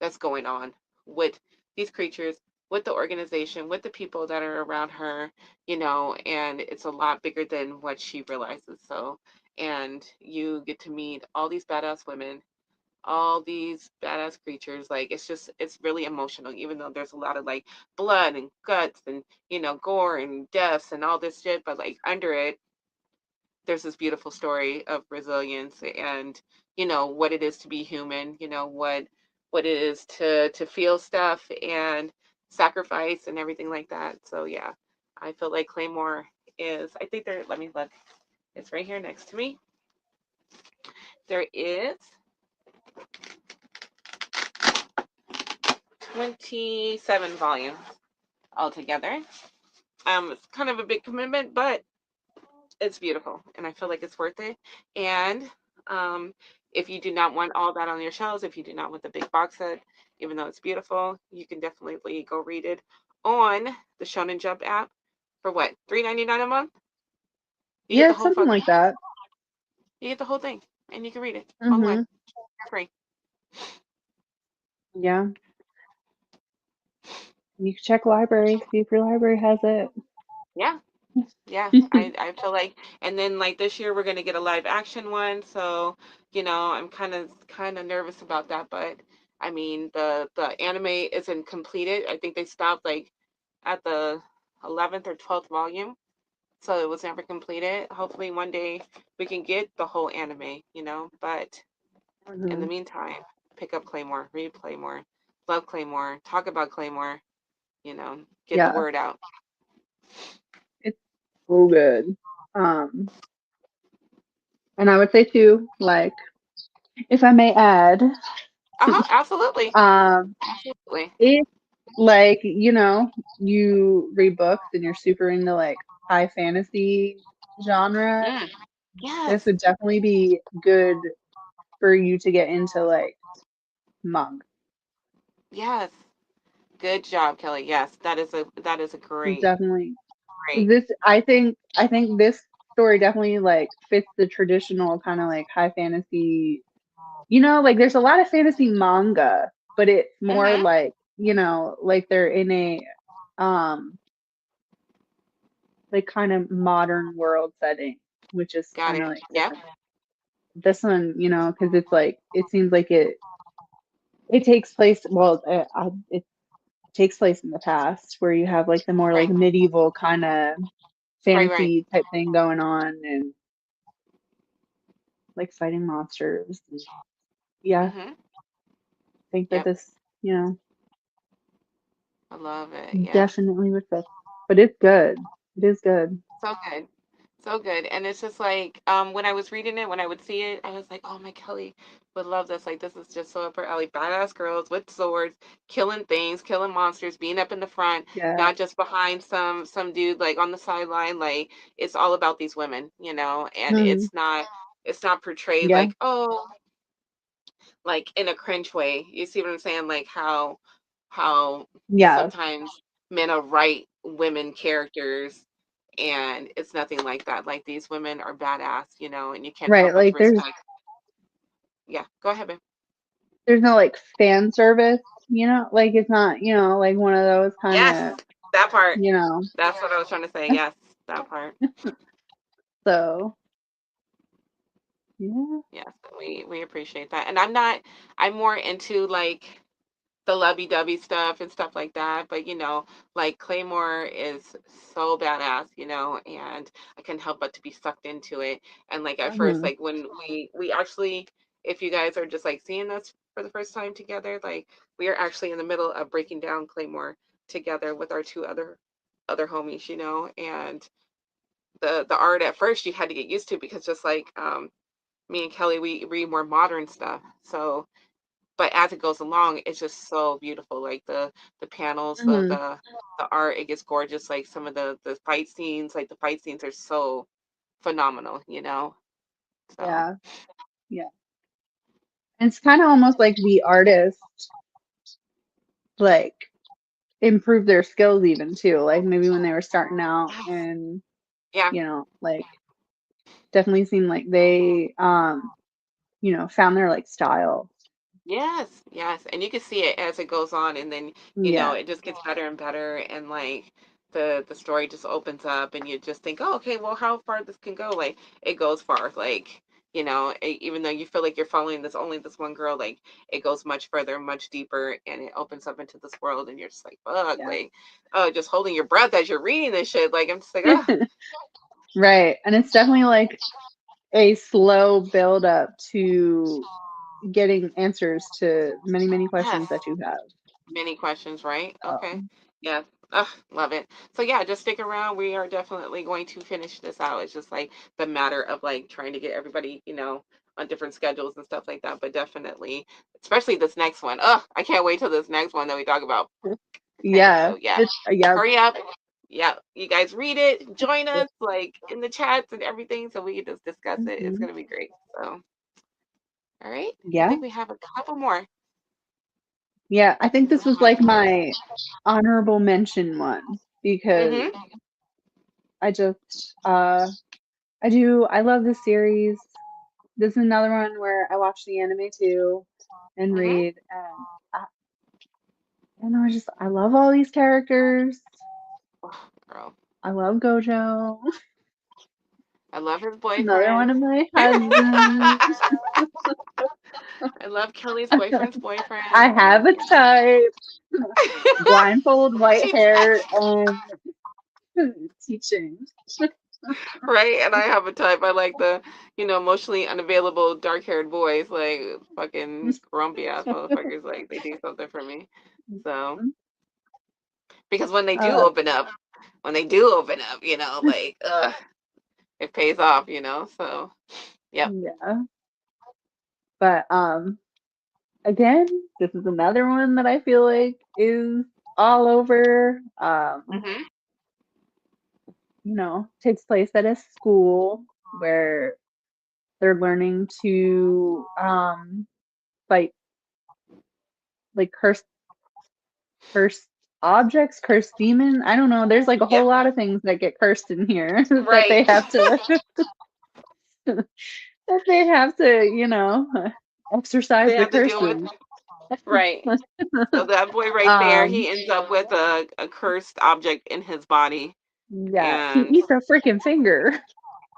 Speaker 1: that's going on with these creatures, with the organization, with the people that are around her, and it's a lot bigger than what she realizes. So, and you get to meet all these badass women, all these badass creatures. Like, it's really emotional, even though there's a lot of like blood and guts and, gore and deaths and all this shit. But like under it, there's this beautiful story of resilience and what it is to be human, what it is to feel stuff and sacrifice and everything like that. So yeah, I feel like Claymore is, I think there, let me look, it's right here next to me. There is 27 volumes altogether. It's kind of a big commitment, but it's beautiful and I feel like it's worth it. And um, if you do not want all that on your shelves, if you do not want the big box set, even though it's beautiful, you can definitely go read it on the Shonen Jump app for what, $3.99 a month? You get
Speaker 2: Yeah,
Speaker 1: the
Speaker 2: it's
Speaker 1: whole
Speaker 2: something
Speaker 1: fucking,
Speaker 2: like that.
Speaker 1: you get the whole thing, and you can read it online
Speaker 2: Hmm.
Speaker 1: for free.
Speaker 2: Yeah. You can check library, see if your library has it.
Speaker 1: Yeah, yeah, I feel like, and then like this year we're gonna get a live action one, so I'm kind of nervous about that, but I mean the anime isn't completed. I think they stopped like at the 11th or 12th volume, so it was never completed. Hopefully one day we can get the whole anime, but in the
Speaker 2: Hmm.
Speaker 1: meantime, pick up Claymore, read Claymore, love Claymore, talk about Claymore, get the
Speaker 2: Yeah,
Speaker 1: word out.
Speaker 2: it's so good. Um, and I would say too, like, if I may add,
Speaker 1: Uh-huh, absolutely.
Speaker 2: um,
Speaker 1: Absolutely.
Speaker 2: if like, you read books and you're super into like high fantasy genre,
Speaker 1: Mm.
Speaker 2: this
Speaker 1: Yes.
Speaker 2: would definitely be good for you to get into like manga.
Speaker 1: Yes. Good job, Kelly. Yes, that is a great,
Speaker 2: Definitely.
Speaker 1: great.
Speaker 2: This I think this story definitely like fits the traditional kind of like high fantasy. Like there's a lot of fantasy manga, but it's more
Speaker 1: Mm-hmm.
Speaker 2: like, like they're in a um like kind of modern world setting, which is
Speaker 1: Got
Speaker 2: kind
Speaker 1: it.
Speaker 2: of like
Speaker 1: Yep.
Speaker 2: different. This one, because it's like it seems like it takes place, well, it takes place in the past where you have like the more like
Speaker 1: Right.
Speaker 2: medieval kind of
Speaker 1: Right. Right.
Speaker 2: fantasy type thing going on and like fighting monsters. And yeah,
Speaker 1: Mm-hmm.
Speaker 2: I think that
Speaker 1: Yep.
Speaker 2: this, you know,
Speaker 1: I love it. Yes.
Speaker 2: definitely would fit. But it's good. It is good.
Speaker 1: So good. So good. And it's just like, when I was reading it, when I would see it, I was like, oh my Kelly would love this. Like this is just so up her alley. Badass girls with swords, killing things, killing monsters, being up in the front,
Speaker 2: Yeah.
Speaker 1: not just behind some dude like on the sideline. Like it's all about these women, and
Speaker 2: Hmm.
Speaker 1: it's not It's not portrayed
Speaker 2: Yeah.
Speaker 1: like, oh, like in a cringe way. You see what I'm saying? Like how
Speaker 2: Yeah.
Speaker 1: sometimes men will write women characters and it's nothing like that. Like these women are badass, and you can't help
Speaker 2: Right.
Speaker 1: but to
Speaker 2: Like
Speaker 1: respect. Yeah, go ahead, babe.
Speaker 2: there's no like fan service, like it's not, like one of those kind
Speaker 1: Yes,
Speaker 2: of,
Speaker 1: that part.
Speaker 2: you know.
Speaker 1: That's what I was trying to say. Yes, that part.
Speaker 2: So yeah.
Speaker 1: Yes, we appreciate that. And I'm more into like the lovey-dovey stuff and stuff like that. But like Claymore is so badass, and I couldn't help but to be sucked into it. And like at first,
Speaker 2: Mhm.
Speaker 1: like when we actually, if you guys are just like seeing us for the first time together, like we are actually in the middle of breaking down Claymore together with our two other homies, and the art at first you had to get used to because just like me and Kelly, we read more modern stuff. So but as it goes along, it's just so beautiful. Like the panels,
Speaker 2: Mhm.
Speaker 1: the art, it gets gorgeous. Like some of the fight scenes, like the fight scenes are so phenomenal. So
Speaker 2: Yeah. Yeah. And it's kind of almost like the artist like improve their skills even too. Like maybe when they were starting out
Speaker 1: yes,
Speaker 2: and
Speaker 1: yeah.
Speaker 2: like definitely seemed like they found their like style.
Speaker 1: Yes, yes. And you can see it as it goes on and then,
Speaker 2: Yeah.
Speaker 1: it just gets better and better and like the story just opens up and you just think, "Oh, okay, well how far this can go?" Like it goes far. Like, even though you feel like you're following this one girl, like it goes much further, much deeper and it opens up into this world and you're just like, "Fuck,"
Speaker 2: Yeah.
Speaker 1: like, oh, just holding your breath as you're reading this shit. Like I'm just like, "Oh,
Speaker 2: Right. And it's definitely like a slow build up to getting answers to many, many
Speaker 1: yes."
Speaker 2: questions that you have.
Speaker 1: Many questions, right? Okay.
Speaker 2: So,
Speaker 1: Yeah. Ugh, love it. So yeah, just stick around. We are definitely going to finish this out. It's just like the matter of like trying to get everybody, on different schedules and stuff like that. But definitely, especially this next one. Ugh, I can't wait till this next one that we talk about. Okay,
Speaker 2: yeah.
Speaker 1: so yeah,
Speaker 2: It's yeah.
Speaker 1: hurry up. Yeah, you guys read it, join us like in the chats and everything so we can just discuss it. It's
Speaker 2: Mhm.
Speaker 1: gonna be great. So, all right. I
Speaker 2: Yeah.
Speaker 1: think we have a couple more.
Speaker 2: Yeah. I think
Speaker 1: This
Speaker 2: this
Speaker 1: is
Speaker 2: was
Speaker 1: my
Speaker 2: like my honorable mention one because
Speaker 1: mm-hmm.
Speaker 2: I just I love this series. This is another one where I watch the anime too and
Speaker 1: Mm-hmm.
Speaker 2: read and I love all these characters.
Speaker 1: Oh, girl.
Speaker 2: I love Gojo.
Speaker 1: I love his
Speaker 2: Another one
Speaker 1: boyfriend.
Speaker 2: of my husbands.
Speaker 1: I love Kelly's boyfriend's
Speaker 2: I
Speaker 1: boyfriend.
Speaker 2: have a type. Blindfold, white
Speaker 1: She's
Speaker 2: hair, and teaching.
Speaker 1: right, and I have a type. I like the, emotionally unavailable dark-haired boys, like fucking grumpy ass motherfuckers. Like they do something for me. So because
Speaker 2: Uh,
Speaker 1: when they do open up, like it pays off. So yep.
Speaker 2: yeah. But again, this is another one that I feel like is all over.
Speaker 1: Mhm.
Speaker 2: Takes place at a school where they're learning to fight like cursed objects, cursed demon. I don't know. There's like a whole
Speaker 1: Yep.
Speaker 2: lot of things that get cursed in here that
Speaker 1: Right.
Speaker 2: they have to that they have to, exercise
Speaker 1: They
Speaker 2: the
Speaker 1: have to deal with.
Speaker 2: curses.
Speaker 1: Right. So that boy right there,
Speaker 2: Um,
Speaker 1: he ends up with a cursed object in his body.
Speaker 2: yeah, he
Speaker 1: And
Speaker 2: eats a freaking finger.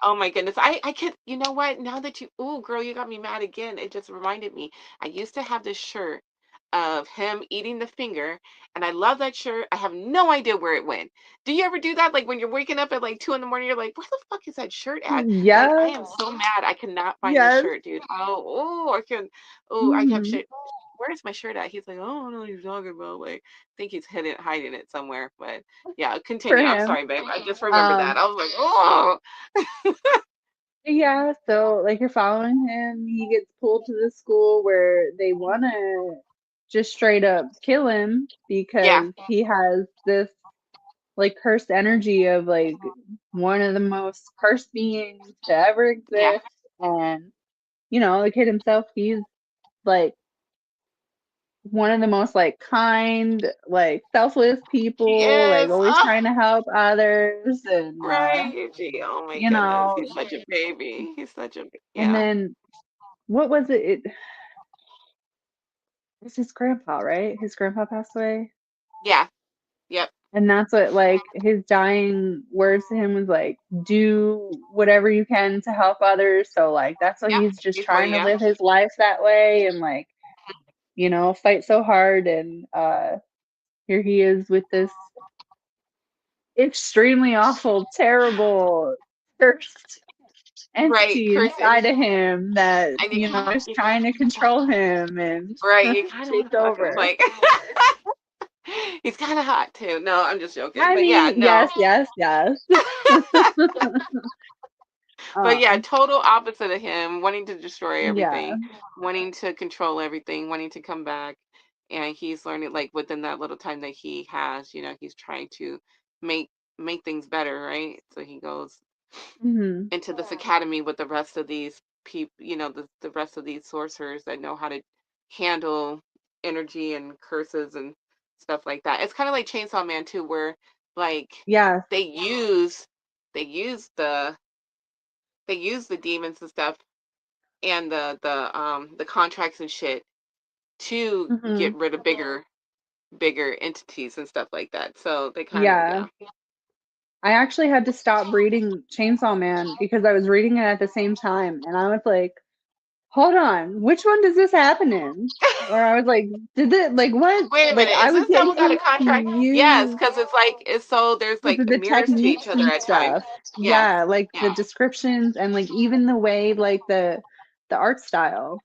Speaker 1: oh my goodness, I could, you know what? Now that ooh, girl, you got me mad again. It just reminded me. I used to have this shirt of him eating the finger, and I love that shirt. I have no idea where it went. Do you ever do that? Like when you're waking up at like 2 in the morning, you're like, where the fuck is that shirt at? Like I
Speaker 2: Yes,
Speaker 1: am so mad. I cannot find this
Speaker 2: yes.
Speaker 1: shirt, dude. Oh, I can. Oh, I kept
Speaker 2: Hmm.
Speaker 1: shit. Where's my shirt at? He's like, oh, I don't know what you're talking about. Like, I think he's hiding it somewhere. But yeah,
Speaker 2: For
Speaker 1: continue. I'm
Speaker 2: him.
Speaker 1: sorry, babe. I just remember that.
Speaker 2: Um,
Speaker 1: I was like, oh.
Speaker 2: yeah, so like you're following him, he gets pulled to the school where they wanna just straight up kill him
Speaker 1: Yeah,
Speaker 2: because he has this like cursed energy of like one of the most cursed beings to ever
Speaker 1: yeah,
Speaker 2: exist. And, the kid himself, he's like one of the most like kind, like selfless
Speaker 1: He
Speaker 2: people, like
Speaker 1: is.
Speaker 2: always trying to help others. And,
Speaker 1: Right, Eugene. Oh my
Speaker 2: you
Speaker 1: goodness.
Speaker 2: know,
Speaker 1: He's such a baby. He's such a,
Speaker 2: and
Speaker 1: yeah.
Speaker 2: then what was it? It's his grandpa, right? His grandpa passed away.
Speaker 1: Yeah. Yep.
Speaker 2: And that's what, like, his dying words to him was like, do whatever you can to help others. So, like, that's what
Speaker 1: Yep.
Speaker 2: he's just
Speaker 1: Before,
Speaker 2: trying to
Speaker 1: yeah.
Speaker 2: live his life that way and, like, fight so hard. And here he is with this extremely awful, terrible, cursed
Speaker 1: Right.
Speaker 2: entity
Speaker 1: Person.
Speaker 2: inside of him that,
Speaker 1: And you,
Speaker 2: is
Speaker 1: you
Speaker 2: trying to control him and
Speaker 1: right. You kind of want
Speaker 2: take
Speaker 1: to fuck him.
Speaker 2: over.
Speaker 1: Like, he's kind of hot too. No, I'm just joking.
Speaker 2: I
Speaker 1: But yeah,
Speaker 2: mean,
Speaker 1: no.
Speaker 2: yes, yes, yes.
Speaker 1: But yeah,
Speaker 2: Um,
Speaker 1: total opposite of him, wanting to destroy
Speaker 2: yeah.
Speaker 1: everything, wanting to control everything, wanting to come back. And he's learning like within that little time that he has, he's trying to make make things better, right? So he goes
Speaker 2: Hmm.
Speaker 1: into this academy with the rest of these people, the rest of these sorcerers that know how to handle energy and curses and stuff like that. It's kind of like Chainsaw Man too, where like
Speaker 2: Yeah.
Speaker 1: they use they use the they use the demons and stuff and the contracts and shit to get
Speaker 2: Hmm.
Speaker 1: rid of bigger entities and stuff like that. So they kind of,
Speaker 2: Yeah.
Speaker 1: yeah.
Speaker 2: I actually had to stop reading Chainsaw Man because I was reading it at the same time, and I was like, hold on, which one does this happen in? Or I was like, did it, like, what?
Speaker 1: Wait a
Speaker 2: Like,
Speaker 1: minute,
Speaker 2: I
Speaker 1: is
Speaker 2: was
Speaker 1: this the one
Speaker 2: getting
Speaker 1: got a contract? Yes,
Speaker 2: confused
Speaker 1: because it's like it's so there's
Speaker 2: with
Speaker 1: like
Speaker 2: the
Speaker 1: mirrors to each
Speaker 2: techniques
Speaker 1: other
Speaker 2: and
Speaker 1: at times.
Speaker 2: stuff.
Speaker 1: Yes,
Speaker 2: Yeah, like the
Speaker 1: yeah.
Speaker 2: descriptions and like even the way like the art style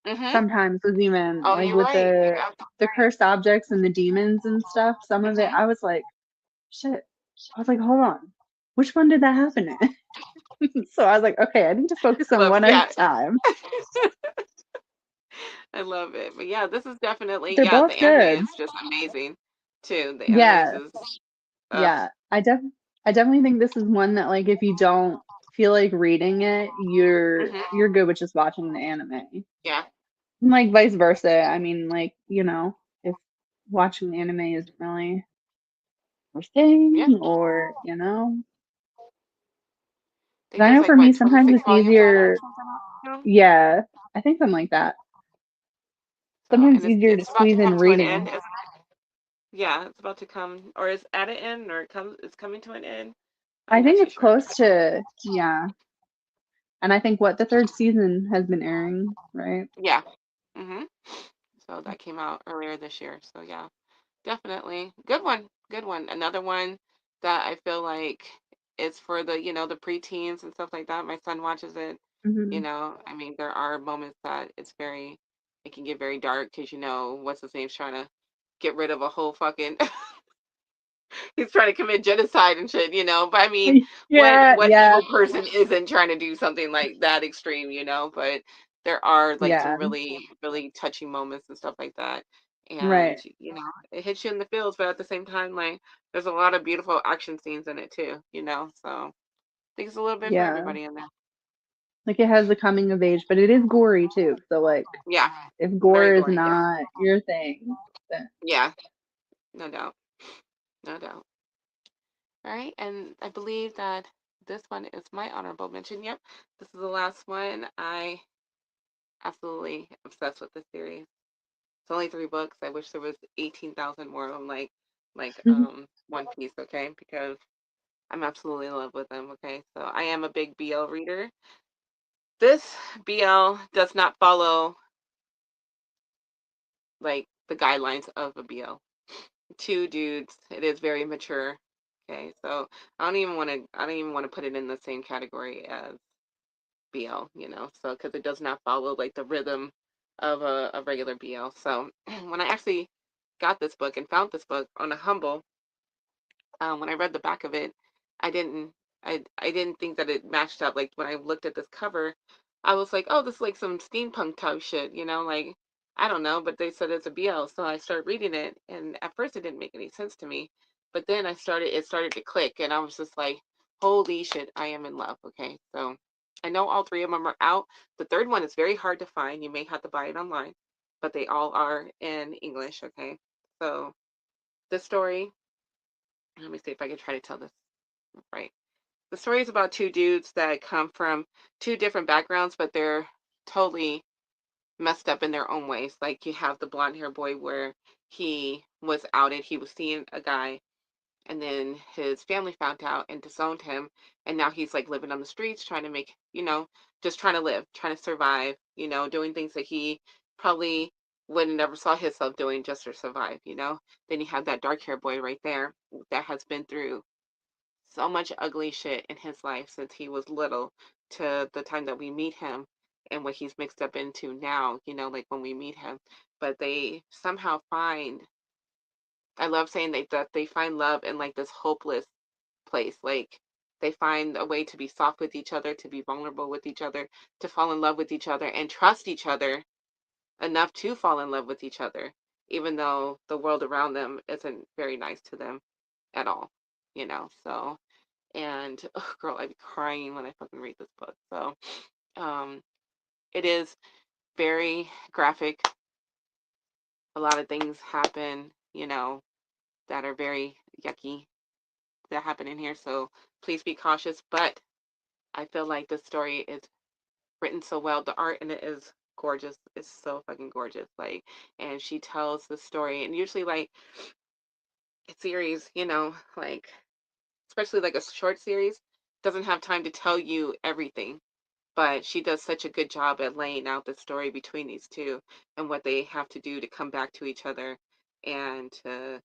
Speaker 1: Mhm.
Speaker 2: sometimes was even
Speaker 1: Oh,
Speaker 2: like
Speaker 1: you're
Speaker 2: with
Speaker 1: right. You're
Speaker 2: the
Speaker 1: absolutely
Speaker 2: cursed objects and the demons and stuff. Some
Speaker 1: right.
Speaker 2: of it
Speaker 1: Mhm.
Speaker 2: I was like, shit. I was like, hold on. Which one did that happen in? So I was like, okay, I need to focus on
Speaker 1: Look,
Speaker 2: one at a
Speaker 1: yeah,
Speaker 2: time.
Speaker 1: I love it. But yeah, this is definitely
Speaker 2: They're
Speaker 1: yeah.
Speaker 2: both
Speaker 1: The anime
Speaker 2: good.
Speaker 1: is just amazing too. The anime is
Speaker 2: Yeah,
Speaker 1: just ugh.
Speaker 2: yeah. I definitely think this is one that like if you don't feel like reading it,
Speaker 1: Mhm.
Speaker 2: you're good with just watching the anime.
Speaker 1: Yeah.
Speaker 2: And like vice versa. I mean, like, if watching the anime isn't really your
Speaker 1: Yeah.
Speaker 2: thing or,
Speaker 1: I think
Speaker 2: but I
Speaker 1: there's
Speaker 2: know
Speaker 1: like
Speaker 2: for me
Speaker 1: what
Speaker 2: sometimes
Speaker 1: 26
Speaker 2: it's
Speaker 1: volumes on it or
Speaker 2: easier.
Speaker 1: something. You know?
Speaker 2: Yeah, I think something like that.
Speaker 1: So,
Speaker 2: Sometimes
Speaker 1: and
Speaker 2: it's easier to
Speaker 1: it's about to
Speaker 2: squeeze in
Speaker 1: come to an end,
Speaker 2: reading.
Speaker 1: isn't it? Yeah, it's about to come, or is at an end, or it's coming to an end.
Speaker 2: I
Speaker 1: I'm not
Speaker 2: think
Speaker 1: too
Speaker 2: it's
Speaker 1: sure.
Speaker 2: close to, yeah. And I think what the third season has been airing, right?
Speaker 1: Yeah. Mhm. So that came out earlier this year. So yeah, definitely good one. Good one. Another one that I feel like is for the preteens and stuff like that. My son watches it.
Speaker 2: Hmm.
Speaker 1: I mean, there are moments that it can get very dark because what's his name's trying to get rid of a whole fucking he's trying to commit genocide and shit. But I mean, what
Speaker 2: Yeah,
Speaker 1: what
Speaker 2: yeah,
Speaker 1: evil person isn't trying to do something like that extreme? But there are like some
Speaker 2: yeah,
Speaker 1: really, really touching moments and stuff like that. And
Speaker 2: right.
Speaker 1: it hits you in the feels, but at the same time, like there's a lot of beautiful action scenes in it too. So I think it's a little bit for
Speaker 2: Yeah.
Speaker 1: everybody in there.
Speaker 2: Like it has the coming of age, but it is gory too. So like
Speaker 1: Yeah,
Speaker 2: if
Speaker 1: very
Speaker 2: gore is
Speaker 1: gory. Yeah,
Speaker 2: not your thing, then
Speaker 1: yeah, no doubt, no doubt. All right, and I believe that this one is my honorable mention. Yep, this is the last one. I absolutely obsessed with this series. It's only 3 books. I wish there was 18,000 more of them, like One Piece. Okay, because I'm absolutely in love with them. Okay, so I am a big BL reader. This BL does not follow like the guidelines of a BL. Two dudes. It is very mature. Okay, so I don't even want to put it in the same category as BL, so because it does not follow like the rhythm of a regular BL. So when I actually got this book and found this book on a humble, when I read the back of it, I didn't I didn't think that it matched up. Like when I looked at this cover, I was like, oh, this is like some steampunk type shit. Like I don't know, but they said it's a BL, so I started reading it, and at first it didn't make any sense to me, but then it started to click, and I was just like, holy shit, I am in love. Okay, so I know all three of them are out. The third one is very hard to find. You may have to buy it online, but they all are in English. Okay, so this story. Let me see if I can try to tell this right. The story is about two dudes that come from two different backgrounds, but they're totally messed up in their own ways. Like you have the blonde hair boy where he was outed. He was seeing a guy, and then his family found out and disowned him, and now he's like living on the streets trying to make, just trying to live, trying to survive, doing things that he probably would never saw himself doing just to survive. Then you have that dark hair boy right there that has been through so much ugly shit in his life since he was little to the time that we meet him and what he's mixed up into now, like when we meet him. But they somehow find, I love saying that they find love in like this hopeless place. Like they find a way to be soft with each other, to be vulnerable with each other, to fall in love with each other and trust each other enough to fall in love with each other, even though the world around them isn't very nice to them at all. So, and oh, girl, I'd be crying when I fucking read this book. So, um, it is very graphic. A lot of things happen, that are very yucky that happen in here. So please be cautious. But I feel like this story is written so well. The art in it is gorgeous. It's so fucking gorgeous. Like, and she tells the story, and usually like a series, like especially like a short series, doesn't have time to tell you everything. But she does such a good job at laying out the story between these two and what they have to do to come back to each other and to,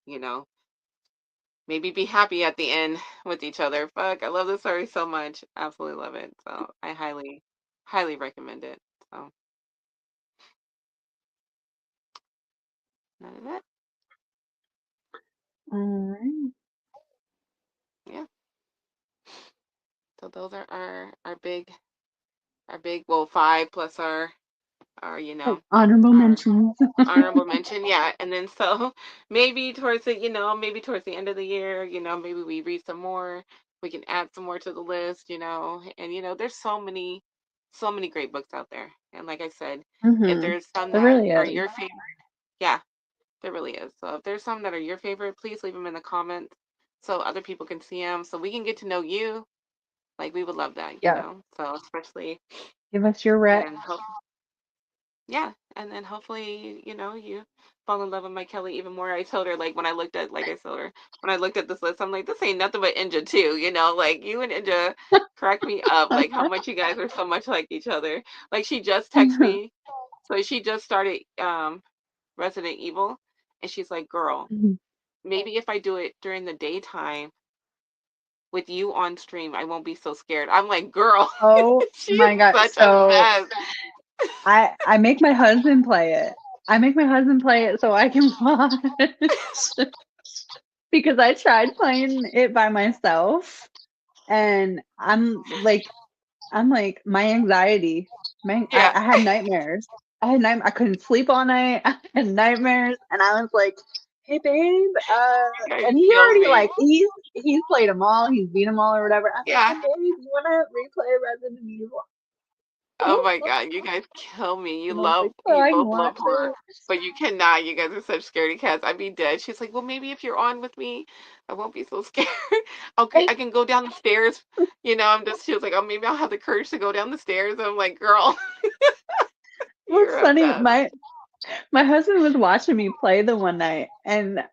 Speaker 1: maybe be happy at the end with each other. Fuck, I love this story so much. Absolutely love it. So I highly, highly recommend it. So that is it.
Speaker 2: All right.
Speaker 1: Yeah. So those are our big well, five plus our
Speaker 2: Like honorable
Speaker 1: our
Speaker 2: mentions.
Speaker 1: honorable mention. Yeah. And then so maybe towards the end of the year, maybe we read some more. We can add some more to the list. And there's so many great books out there. And like I said, if
Speaker 2: Mm-hmm.
Speaker 1: there's some
Speaker 2: There
Speaker 1: that
Speaker 2: really
Speaker 1: are
Speaker 2: is.
Speaker 1: your favorite, yeah, there really is. So if there's some that are your favorite, please leave them in the comments so other people can see them so we can get to know you. Like we would love that.
Speaker 2: Yes.
Speaker 1: So especially
Speaker 2: Give us your rec.
Speaker 1: and hope yeah, and then hopefully, you fall in love with my Kelly even more. I told her like when I looked at like I told her when I looked at this list, I'm like, this ain't nothing but Inja too. Like you and Inja crack me up, like how much you guys are so much like each other. Like she just texted me. So she just started Resident Evil and she's like, girl, maybe if I do it during the daytime with you on stream, I won't be so scared. I'm like, girl,
Speaker 2: Oh
Speaker 1: she's
Speaker 2: my God.
Speaker 1: such a
Speaker 2: So
Speaker 1: mess.
Speaker 2: I make my husband play it. I make my husband play it so I can watch because I tried playing it by myself and I'm like my anxiety.
Speaker 1: Yeah.
Speaker 2: I had nightmares. I couldn't sleep all night. I had nightmares and I was like, "Hey babe,
Speaker 1: You guys
Speaker 2: and he
Speaker 1: kill
Speaker 2: already
Speaker 1: me.
Speaker 2: like he's played them all. He's beat them all or whatever." I was like,
Speaker 1: Yeah.
Speaker 2: "Hey babe, you want to replay Resident Evil?"
Speaker 1: Oh my God, you guys kill me.
Speaker 2: And I was like, "So
Speaker 1: You
Speaker 2: I can
Speaker 1: both love
Speaker 2: watch
Speaker 1: horror,
Speaker 2: it."
Speaker 1: but you cannot. You guys are such scaredy cats. I'd be dead. She's like, well, maybe if you're on with me, I won't be so scared. Okay, I can go down the stairs. She was like, oh, maybe I'll have the courage to go down the stairs. I'm like, girl,
Speaker 2: What's
Speaker 1: you're a
Speaker 2: funny,
Speaker 1: mess.
Speaker 2: my husband was watching me play the one night, and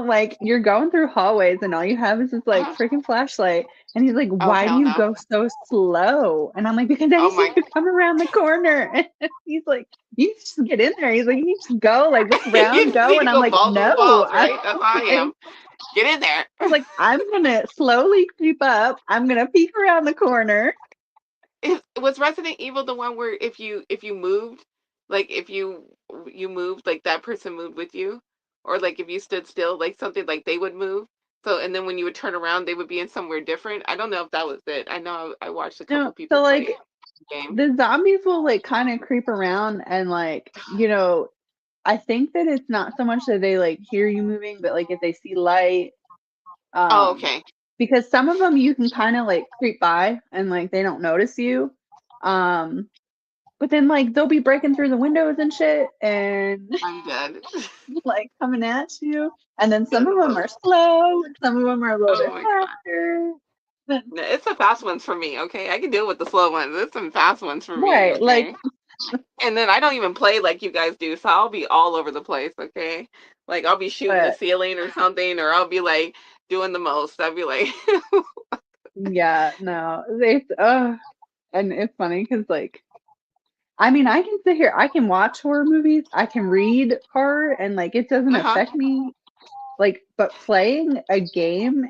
Speaker 2: like you're going through hallways, and all you have is this like
Speaker 1: Uh,
Speaker 2: freaking flashlight, and he's like,
Speaker 1: oh,
Speaker 2: "Why do
Speaker 1: hell
Speaker 2: you
Speaker 1: no.
Speaker 2: go so slow?" And I'm like, "Because I
Speaker 1: Oh
Speaker 2: need
Speaker 1: my,
Speaker 2: you to come around the corner." And he's like, "You just get in there." He's like, "You just go like this
Speaker 1: you
Speaker 2: round,
Speaker 1: just
Speaker 2: go,"
Speaker 1: need
Speaker 2: and
Speaker 1: to
Speaker 2: I'm
Speaker 1: go
Speaker 2: like,
Speaker 1: balls to the
Speaker 2: "No,
Speaker 1: walls, right? That's how I
Speaker 2: I
Speaker 1: am. Get in there.
Speaker 2: was like, I'm gonna slowly creep up. I'm gonna peek around the corner."
Speaker 1: Was Resident Evil the one where if you moved, like if you moved, like that person moved with you, or like if you stood still, like something like they would move. So and then when you would turn around, they would be in somewhere different. I don't know if that was it. I know I watched a
Speaker 2: No,
Speaker 1: couple people
Speaker 2: so
Speaker 1: play
Speaker 2: like
Speaker 1: the game.
Speaker 2: the zombies will like kind of creep around and like I think that it's not so much that they like hear you moving, but like if they see light,
Speaker 1: Oh,
Speaker 2: um,
Speaker 1: okay.
Speaker 2: because some of them you can kind of like creep by and like they don't notice you. Um, but then like they'll be breaking through the windows and shit and
Speaker 1: I'm dead.
Speaker 2: like coming at you. And then some
Speaker 1: They're
Speaker 2: of
Speaker 1: the
Speaker 2: them are
Speaker 1: most.
Speaker 2: slow, and some of them are a little
Speaker 1: Oh
Speaker 2: bit
Speaker 1: my god.
Speaker 2: faster. But,
Speaker 1: No, it's the fast ones for me, okay? I can deal with the slow ones. It's some fast ones for me,
Speaker 2: right, like,
Speaker 1: okay? And then I don't even play like you guys do, so I'll be all over the place, okay? Like I'll be shooting the
Speaker 2: but
Speaker 1: ceiling or something, or I'll be like doing the most. I'll be like,
Speaker 2: yeah, no, they, and it's funny because like, I mean, I can sit here, I can watch horror movies, I can read horror, and like it doesn't
Speaker 1: uh-huh,
Speaker 2: affect me. Like, but playing a game,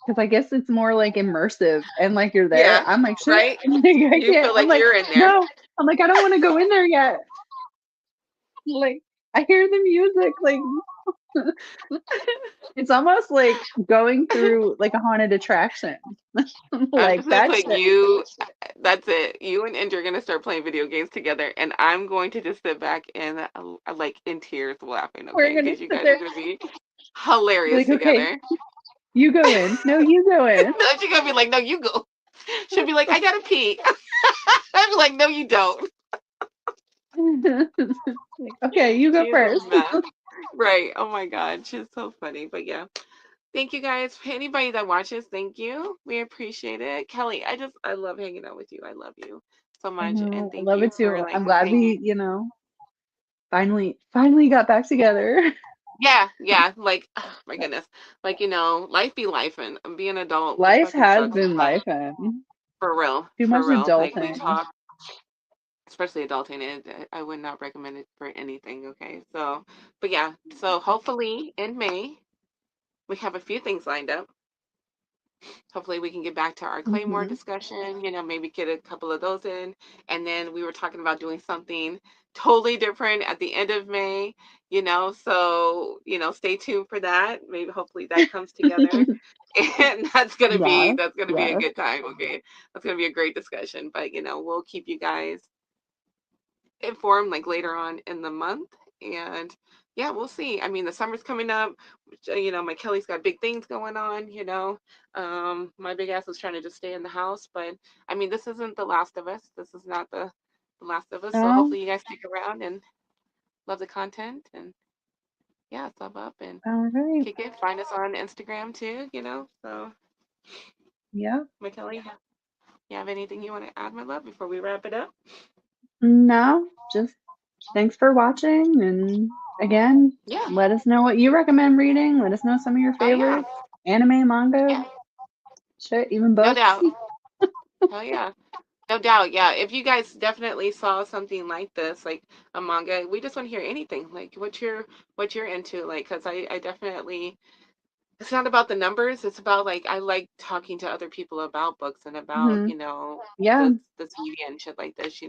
Speaker 2: because I guess it's more like immersive and like you're there.
Speaker 1: yeah,
Speaker 2: I'm like, shit,
Speaker 1: right?
Speaker 2: like I
Speaker 1: You
Speaker 2: can't.
Speaker 1: feel
Speaker 2: I'm
Speaker 1: like
Speaker 2: like,
Speaker 1: you're in there.
Speaker 2: no. I'm like, I don't want to go in there yet. Like, I hear the music. Like, it's almost like going through like a haunted attraction.
Speaker 1: I'm
Speaker 2: Like
Speaker 1: just gonna
Speaker 2: that
Speaker 1: put
Speaker 2: shit.
Speaker 1: you. That's it. You and Andrew are gonna start playing video games together, and I'm going to just sit back and like in tears laughing,
Speaker 2: We're
Speaker 1: okay?
Speaker 2: gonna
Speaker 1: Because you
Speaker 2: sit
Speaker 1: guys are
Speaker 2: there.
Speaker 1: gonna be hilarious
Speaker 2: Like, okay,
Speaker 1: together.
Speaker 2: you go in. No, you go in.
Speaker 1: No, she's gonna be like, no, you go. She'll be like, I gotta pee. I'll be like, no, you don't.
Speaker 2: Like, okay, you go
Speaker 1: She is a
Speaker 2: first.
Speaker 1: mess. Right. Oh my God. She's so funny. But yeah. Thank you guys. For anybody that watches, thank you. We appreciate it. Kelly, I love hanging out with you. I love you so
Speaker 2: I
Speaker 1: much. And
Speaker 2: know. I
Speaker 1: thank
Speaker 2: love
Speaker 1: you
Speaker 2: it
Speaker 1: for
Speaker 2: too.
Speaker 1: like
Speaker 2: I'm glad
Speaker 1: hanging.
Speaker 2: we, finally got back together.
Speaker 1: Yeah, yeah. Like, oh my goodness. Like, life be life and being an adult
Speaker 2: Life
Speaker 1: fucking
Speaker 2: has
Speaker 1: sucks
Speaker 2: been
Speaker 1: sometimes.
Speaker 2: life and
Speaker 1: For real.
Speaker 2: too much
Speaker 1: For real. Like we
Speaker 2: adulting.
Speaker 1: talk, especially adulting, I would not recommend it for anything. Okay. So, but yeah. So hopefully in May, we have a few things lined up. Hopefully we can get back to our Claymore
Speaker 2: Hmm.
Speaker 1: discussion, maybe get a couple of those in. And then we were talking about doing something totally different at the end of May, so, stay tuned for that. Maybe hopefully that comes together. And
Speaker 2: Yes,
Speaker 1: that's gonna be a
Speaker 2: yes.
Speaker 1: good time, okay? That's gonna be a great discussion. But we'll keep you guys informed like later on in the month. And yeah, we'll see. I mean, the summer's coming up. My Kelly's got big things going on. My big ass is trying to just stay in the house. But I mean, this isn't The Last of Us. This is not the Last of Us. So
Speaker 2: Oh,
Speaker 1: hopefully you guys stick around and love the content. And yeah, sub up and
Speaker 2: all right.
Speaker 1: kick it. Find us on Instagram too. So
Speaker 2: Yeah.
Speaker 1: my Kelly, you have anything you want to add, my love, before we wrap it up?
Speaker 2: No, just thanks for watching. And again,
Speaker 1: Yeah.
Speaker 2: let us know what you recommend reading. Let us know some of your
Speaker 1: Oh yeah.
Speaker 2: favorites. Anime, manga,
Speaker 1: Yeah.
Speaker 2: shit, even
Speaker 1: No
Speaker 2: books.
Speaker 1: doubt. Hell yeah. No doubt, yeah. If you guys definitely saw something like this, like a manga, we just want to hear anything. Like what you're into, like, because I definitely it's not about the numbers. It's about like I like talking to other people about books and about
Speaker 2: Hmm. Yeah,
Speaker 1: this media and shit like this.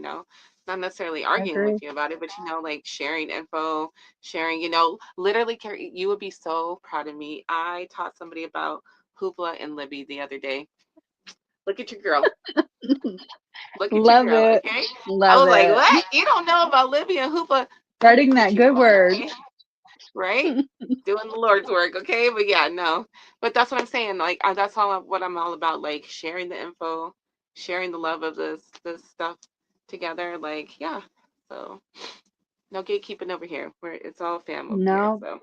Speaker 1: Not necessarily
Speaker 2: I
Speaker 1: arguing
Speaker 2: agree.
Speaker 1: with you about it, but like sharing info, sharing. Literally, Carrie, you would be so proud of me. I taught somebody about Hoopla and Libby the other day. Look at your girl. Look at your
Speaker 2: Love
Speaker 1: girl,
Speaker 2: it.
Speaker 1: okay? I
Speaker 2: Love
Speaker 1: was like,
Speaker 2: it.
Speaker 1: what? You don't know about Libya Hoopa? Let me
Speaker 2: Spreading that
Speaker 1: teach you
Speaker 2: good
Speaker 1: about it,
Speaker 2: word.
Speaker 1: okay? Right? Doing the Lord's work, okay? But yeah, no. But that's what I'm saying. Like, that's what I'm all about. Like, sharing the info, sharing the love of this stuff together. Like, yeah. So no gatekeeping over here. It's all fam over here.
Speaker 2: No.
Speaker 1: So,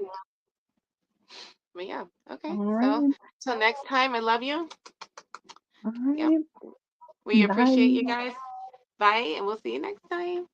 Speaker 1: but yeah,
Speaker 2: All
Speaker 1: okay. So
Speaker 2: right.
Speaker 1: till next time, I love you.
Speaker 2: All
Speaker 1: Yep.
Speaker 2: right.
Speaker 1: We appreciate
Speaker 2: Bye.
Speaker 1: you guys. Bye, and we'll see you next time.